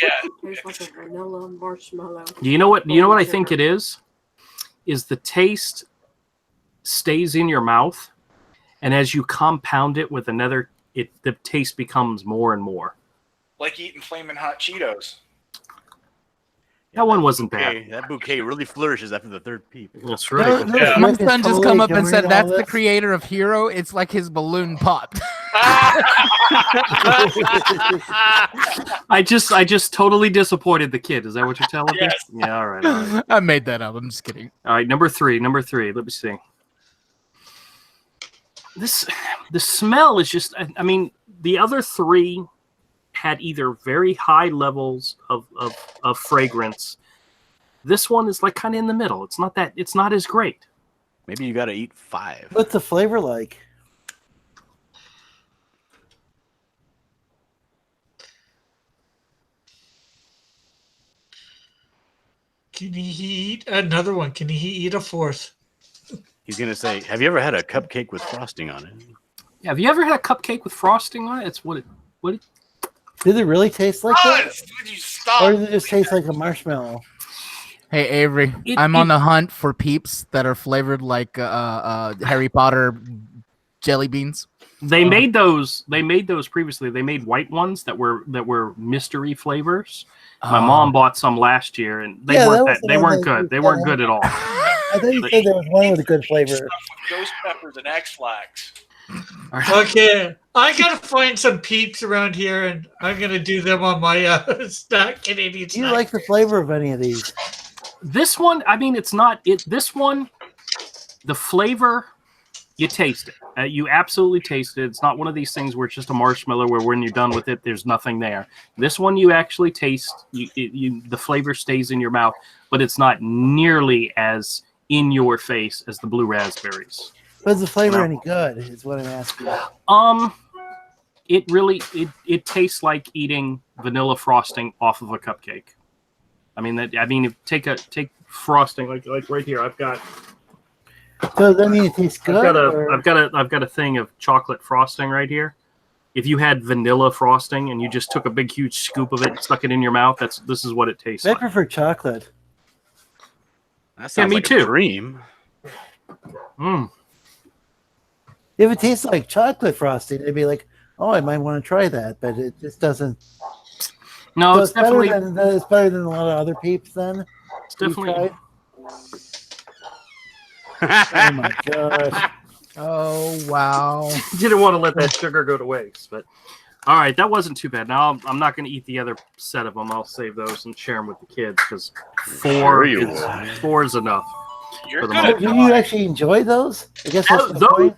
Yeah. Tastes like a vanilla marshmallow. You know what I think it is? Is the taste stays in your mouth, and as you compound it with another, the taste becomes more and more. Like eating flaming hot Cheetos. That one wasn't bad. Okay, that bouquet really flourishes after the third peep. That's right. Yeah. My son just come up and said, "That's the creator of Hero." It's like his balloon popped. I just totally disappointed the kid. Is that what you're telling Yes. me? Yeah. All right. I made that up. I'm just kidding. All right. Number three. Let me see. The smell is just. I mean, the other 3 had either very high levels of fragrance. This one is like kind of in the middle. It's not as great. Maybe you got to eat 5. What's the flavor like? Can he eat another one? Can he eat a fourth? He's gonna say, "Have you ever had a cupcake with frosting on it?" Yeah, have you ever had a cupcake with frosting on it? It's what it. Did it really taste like that? Would you stop? Or does it just taste like a marshmallow? Hey Avery, I'm on the hunt for peeps that are flavored like Harry Potter jelly beans. They made those. They made those previously. They made white ones that were mystery flavors. My mom bought some last year, and they weren't good. They weren't good at all. I thought you said there was one with a good flavor. Ghost peppers and X-Lax. Okay, I gotta find some peeps around here, and I'm gonna do them on my snack Canadian. Do you like the flavor of any of these? This one, I mean, it's not it. This one, the flavor, you taste it. You absolutely taste it. It's not one of these things where it's just a marshmallow where when you're done with it, there's nothing there. This one, you actually taste. The flavor stays in your mouth, but it's not nearly as in your face as the blue raspberries. But is the flavor any good? Is what I'm asking. It really it tastes like eating vanilla frosting off of a cupcake. I mean, take frosting like right here. I've got. So does that mean it tastes good? I've got a thing of chocolate frosting right here. If you had vanilla frosting and you just took a big huge scoop of it and stuck it in your mouth, this is what it tastes like. I prefer chocolate. That sounds me like too. a dream. If it tastes like chocolate frosting, it'd be like, oh, I might want to try that, but it just doesn't. No, So it's definitely it's better than a lot of other peeps. Then it's definitely. Oh my gosh! Oh wow! Didn't want to let that sugar go to waste, but all right, that wasn't too bad. Now I'm not going to eat the other set of them. I'll save those and share them with the kids because four is enough. You're Do you actually enjoy those? I guess that's the point.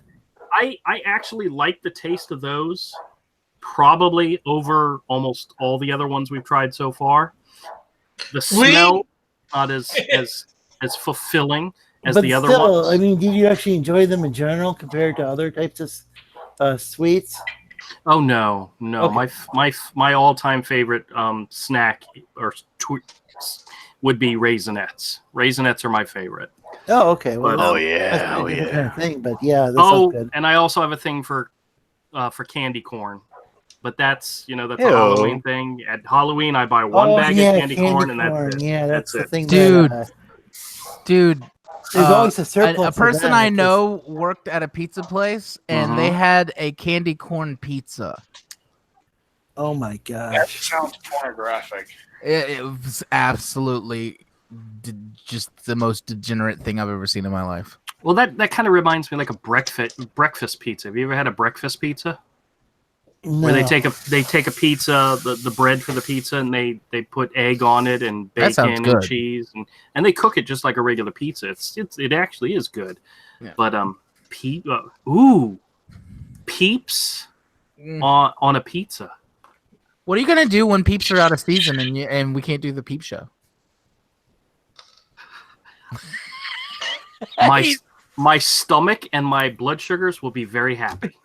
I actually like the taste of those probably over almost all the other ones we've tried so far. The smell not as fulfilling as the other ones. I mean, did you actually enjoy them in general compared to other types of sweets? Oh no. Okay. My all-time favorite snack or would be Raisinets. Raisinets are my favorite. Oh, okay. Well, That's kind of thing, but yeah, that sounds good. And I also have a thing for candy corn, but that's a Halloween thing. At Halloween, I buy one bag of candy corn, and that's it. Yeah, that's the thing, dude. There's always a surplus. A person I know worked at a pizza place, and they had a candy corn pizza. Oh my gosh! That sounds pornographic. It was absolutely just the most degenerate thing I've ever seen in my life. Well, that kind of reminds me like a breakfast pizza. Have you ever had a breakfast pizza? No. Where they take a pizza, the bread for the pizza, and they put egg on it and bacon and cheese, and they cook it just like a regular pizza. It actually is good. Yeah. But Peeps on a pizza. What are you gonna do when Peeps are out of season and we can't do the Peep show? My stomach and my blood sugars will be very happy.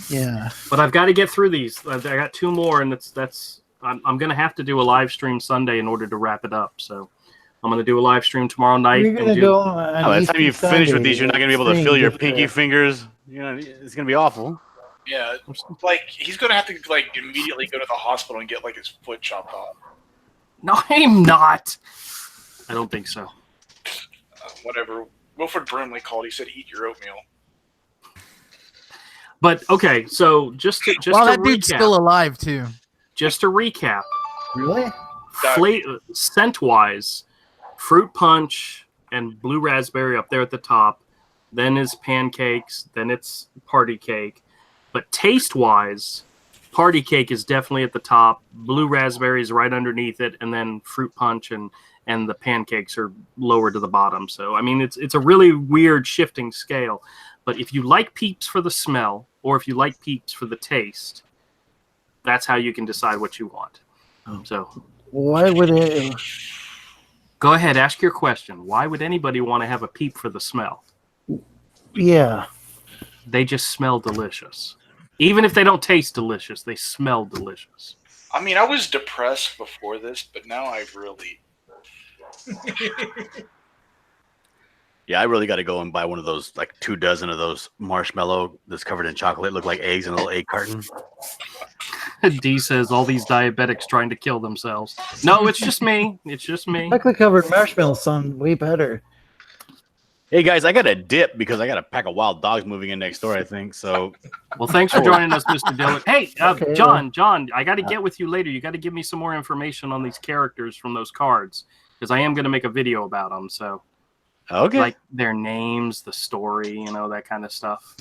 Yeah, but I've got to get through these. I got 2 more, and I'm going to have to do a live stream Sunday in order to wrap it up. So I'm going to do a live stream tomorrow night. By the time you finish with these, you're not going to be able to feel your pinky fingers. It's going to be awful. Yeah, like he's going to have to immediately go to the hospital and get his foot chopped off. No, I'm not. I don't think so. Whatever Wilford Brimley called, he said, "Eat your oatmeal." But okay, so just to that recap, dude's still alive too. Just to recap, really, scent-wise, fruit punch and blue raspberry up there at the top. Then is pancakes. Then it's party cake. But taste-wise, party cake is definitely at the top. Blue raspberry is right underneath it, and then fruit punch and the pancakes are lower to the bottom. So I mean, it's a really weird shifting scale. But if you like Peeps for the smell, or if you like Peeps for the taste, That's how you can decide what you want. So Why would it? go ahead, ask your question. Why would anybody want to have a peep for the smell? Yeah. They just smell delicious. Even if they don't taste delicious, they smell delicious. I mean, I was depressed before this, but now I've really. Yeah, I really got to go and buy one of those, like 24 of those marshmallow that's covered in chocolate, look like eggs in a little egg carton. D says all these diabetics trying to kill themselves. No, it's just me. It's just me. Chocolate covered marshmallows sound way better. Hey guys, I got a dip because I got a pack of wild dogs moving in next door, I think. So, Well, thanks for joining us, Mr. Dillon. Hey, Okay, John, I got to get with you later. You got to give me some more information on these characters from those cards because I am going to make a video about them. So, okay. like their names, the story, that kind of stuff.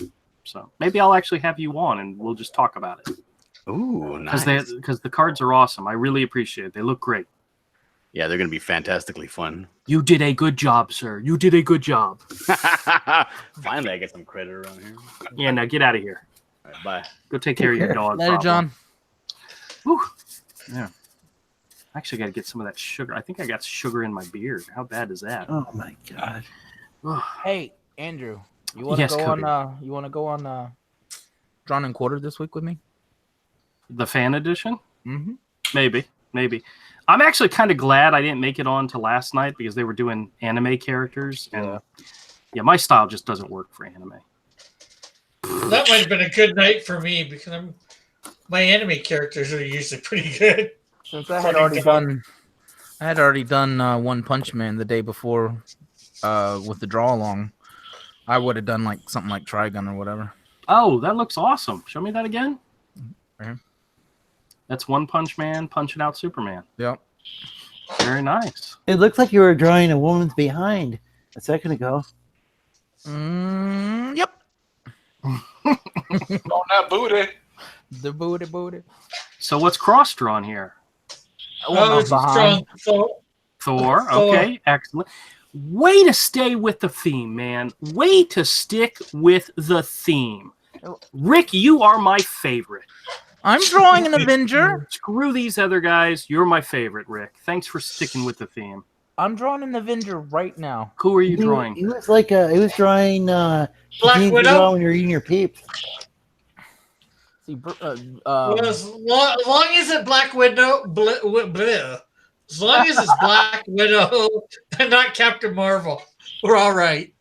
So maybe I'll actually have you on and we'll just talk about it. Ooh, nice. Because the cards are awesome. I really appreciate it. They look great. Yeah, they're going to be fantastically fun. You did a good job, sir. You did a good job. Finally, I get some credit around here. Yeah, now get out of here. All right, bye. Go take care of your dog. Later, problem. John. Whew. Yeah. I actually got to get some of that sugar. I think I got sugar in my beard. How bad is that? Oh my god. Hey, Andrew, you want to Yes, go Cody. on? You want to go on Drawn and Quartered this week with me? The fan edition? Mm-hmm. Maybe. I'm actually kind of glad I didn't make it on to last night because they were doing anime characters. And yeah, my style just doesn't work for anime. That might have been a good night for me because my anime characters are usually pretty good. Since I had already done One Punch Man the day before with the draw along, I would have done like something like Trigun or whatever. Oh, that looks awesome. Show me that again. Right. That's One Punch Man punching out Superman. Yep. Very nice. It looked like you were drawing a woman's behind a second ago. Yep. On that booty. The booty. So what's cross drawn here? Oh, it's strong. Thor. Okay, excellent. Way to stay with the theme, man. Way to stick with the theme. Rick, you are my favorite. I'm drawing an Avenger. Screw these other guys. You're my favorite, Rick. Thanks for sticking with the theme. I'm drawing an Avenger right now. Who are you drawing? He was like he was drawing Black Widow? when you're eating your peeps. See, Well, as long as it's Black Widow, as long as it's Black Widow and not Captain Marvel, we're all right.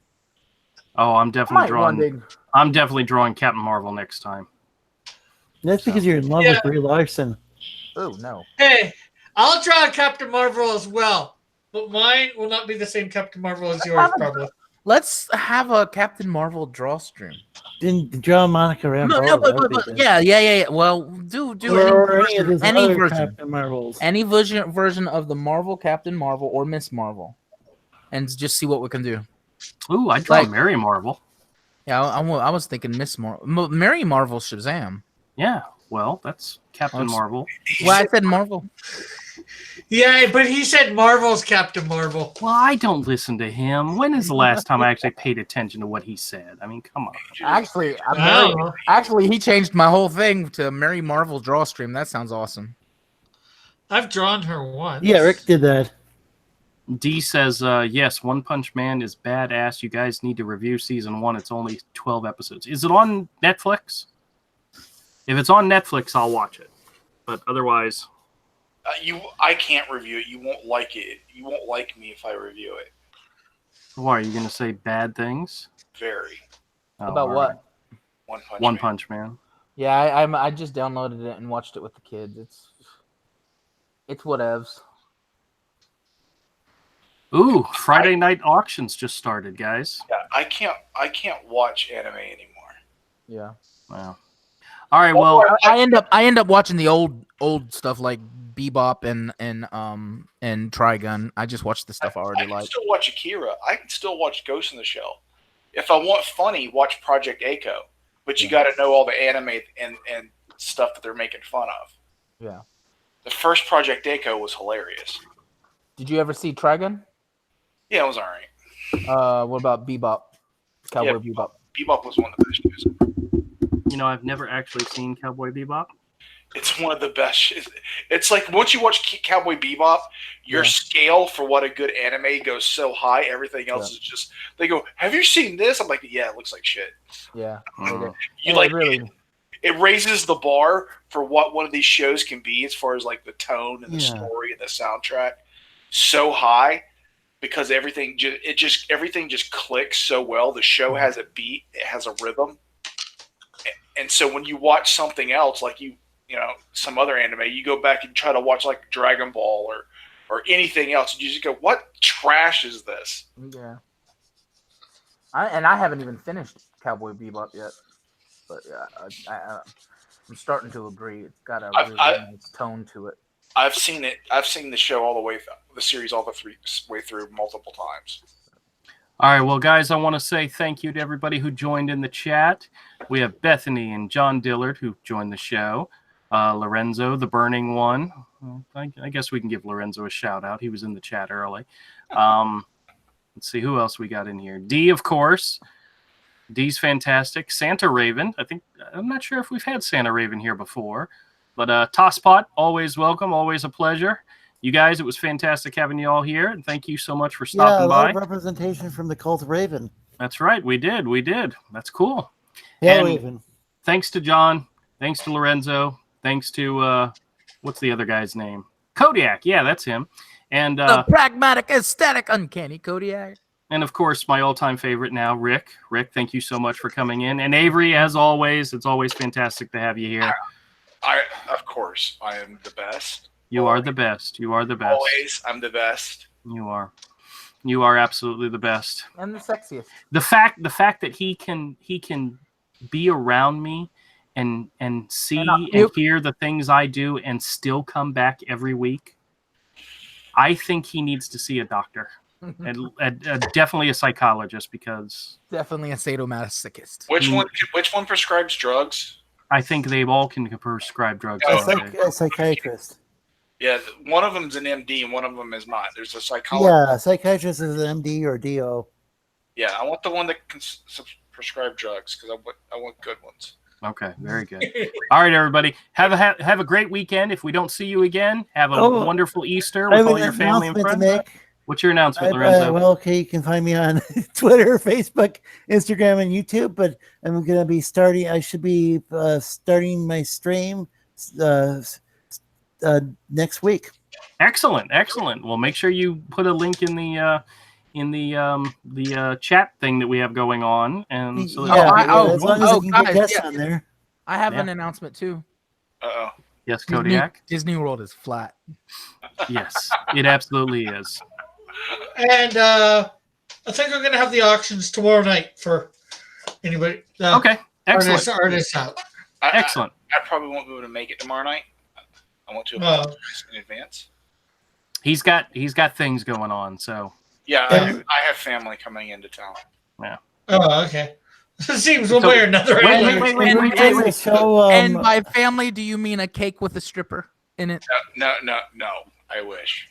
Oh, I'm definitely drawing. One I'm definitely drawing Captain Marvel next time. That's because you're in love with Brie Larson. Oh no. Hey, I'll draw Captain Marvel as well, but mine will not be the same Captain Marvel as yours, probably. Let's have a Captain Marvel draw stream. Didn't draw Monica Rambeau. No, but yeah. Well, do any version, Captain Marvels. any version of the Marvel Captain Marvel or Miss Marvel, and just see what we can do. Ooh, I draw Mary Marvel. Yeah, I was thinking Miss Marvel, Mary Marvel Shazam. Yeah, well, that's Captain Marvel. Well, I said Marvel. Yeah, but he said Marvel's Captain Marvel. Well, I don't listen to him. When is the last time I actually paid attention to what he said? I mean, come on. Actually, he changed my whole thing to Mary Marvel draw stream. That sounds awesome. I've drawn her once. Yeah, Rick did that. D says, yes, One Punch Man is badass. You guys need to review season 1. It's only 12 episodes. Is it on Netflix? If it's on Netflix, I'll watch it. But otherwise... I can't review it. You won't like it. You won't like me if I review it. Why, are you going to say bad things? Very. Oh, About all what? right. One One Punch Man. Yeah, I just downloaded it and watched it with the kids. It's whatevs. Ooh, Friday night auctions just started, guys. Yeah, I can't watch anime anymore. Yeah. Wow. All right, well, I end up watching the old stuff like Bebop and Trigun. I just watched the stuff I already I can like. still watch Akira. I can still watch Ghost in the Shell. If I want funny, watch Project Echo. But you got to know all the anime and stuff that they're making fun of. Yeah. The first Project Echo was hilarious. Did you ever see Trigun? Yeah, it was all right. What about Bebop? Cowboy Bebop. Bebop was one of the best shows. you know, I've never actually seen Cowboy Bebop. It's one of the best. It's like once you watch Cowboy Bebop, your scale for what a good anime goes so high. Everything else is just. They go, "Have you seen this?" I'm like, "Yeah, it looks like shit." Yeah. You like really. It raises the bar for what one of these shows can be as far as like the tone and the story and the soundtrack so high because everything just clicks so well. The show has a beat, it has a rhythm, and so when you watch something else like you know, some other anime, you go back and try to watch like Dragon Ball or anything else, and you just go, "What trash is this?" Yeah. I haven't even finished Cowboy Bebop yet, but yeah, I'm starting to agree. It's got a really nice tone to it. I've seen it. I've seen the show all the way, the series all the way through multiple times. All right, well, guys, I want to say thank you to everybody who joined in the chat. We have Bethany and John Dillard who joined the show. Lorenzo, the burning one. I guess we can give Lorenzo a shout out. He was in the chat early. Let's see who else we got in here. D, of course. D's fantastic. Santa Raven. I'm not sure if we've had Santa Raven here before, but Tosspot, always welcome, always a pleasure. You guys, it was fantastic having you all here, and thank you so much for stopping by. Yeah, representation from the Cult of Raven. That's right, we did. That's cool. Yeah, and Raven. Thanks to John. Thanks to Lorenzo. Thanks to what's the other guy's name? Kodiak. Yeah, that's him. And the pragmatic, aesthetic, uncanny Kodiak. And of course, my all-time favorite now, Rick. Rick, thank you so much for coming in. And Avery, as always, it's always fantastic to have you here. Of course, I am the best. You are the best. You are the best. Always, I'm the best. You are. You are absolutely the best. And the sexiest. The fact that he can be around me and see and hear the things I do and still come back every week. I think he needs to see a doctor. And definitely a psychologist because definitely a sadomasochist. Which one prescribes drugs? I think they all can prescribe drugs. A psychiatrist. Yeah, one of them's an MD and one of them is not. There's a psychologist. Yeah, a psychiatrist is an MD or DO. Yeah, I want the one that can prescribe drugs because I want good ones. Okay, very good. All right, everybody. Have a great weekend. If we don't see you again, have a wonderful Easter with all your family and friends. What's your announcement, Lorenzo? Well, okay, you can find me on Twitter, Facebook, Instagram, and YouTube. But I'm going to be starting. I should be starting my stream next week. Excellent. Well, make sure you put a link in the chat thing that we have going on, and so as long as I can get guests on there. I have an announcement too. Uh-oh. Yes, Kodiak. Disney World is flat. Yes, it absolutely is. And I think we're going to have the auctions tomorrow night for anybody. Okay, excellent. Artists out. Excellent. I probably won't be able to make it tomorrow night. I want to apologize in advance. He's got things going on, so. Yeah, I have family coming into town. Yeah. Oh, okay. Seems one way or another. Wait. And by family, do you mean a cake with a stripper in it? No. I wish.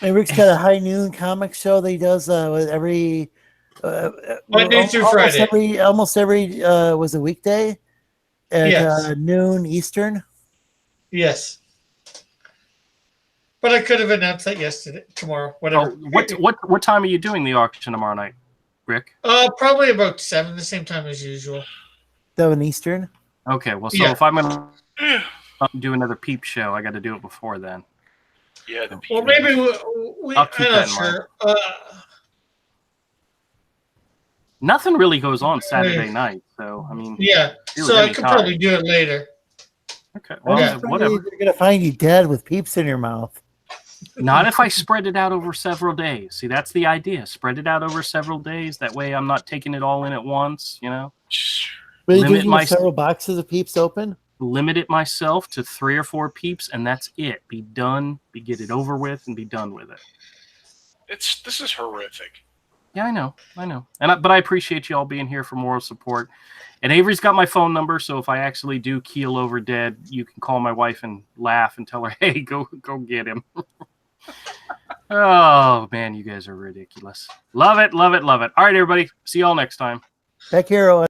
Rick's got a high noon comic show that he does every Monday through Friday. Almost every was a weekday at noon Eastern. Yes. But I could have announced that tomorrow, whatever. What time are you doing the auction tomorrow night, Rick? Probably about 7, the same time as usual. 7 Eastern. Okay, well, so if I'm gonna do another peep show, I got to do it before then. Yeah. Well, maybe we I'm not sure. Nothing really goes on Saturday night, so I mean. Yeah, so I could probably do it later. Okay, well, whatever. They're gonna find you dead with peeps in your mouth. Not if I spread it out over several days. See, that's the idea. Spread it out over several days. That way, I'm not taking it all in at once. You know. Really, several boxes of peeps open. Limit it myself to 3 or 4 peeps, and that's it. Be done. Get it over with, and be done with it. This is horrific. Yeah, I know. But I appreciate you all being here for moral support. And Avery's got my phone number, so if I actually do keel over dead, you can call my wife and laugh and tell her, "Hey, go get him." Oh man, you guys are ridiculous. Love it. All right, everybody. See y'all next time. Take care, Owen.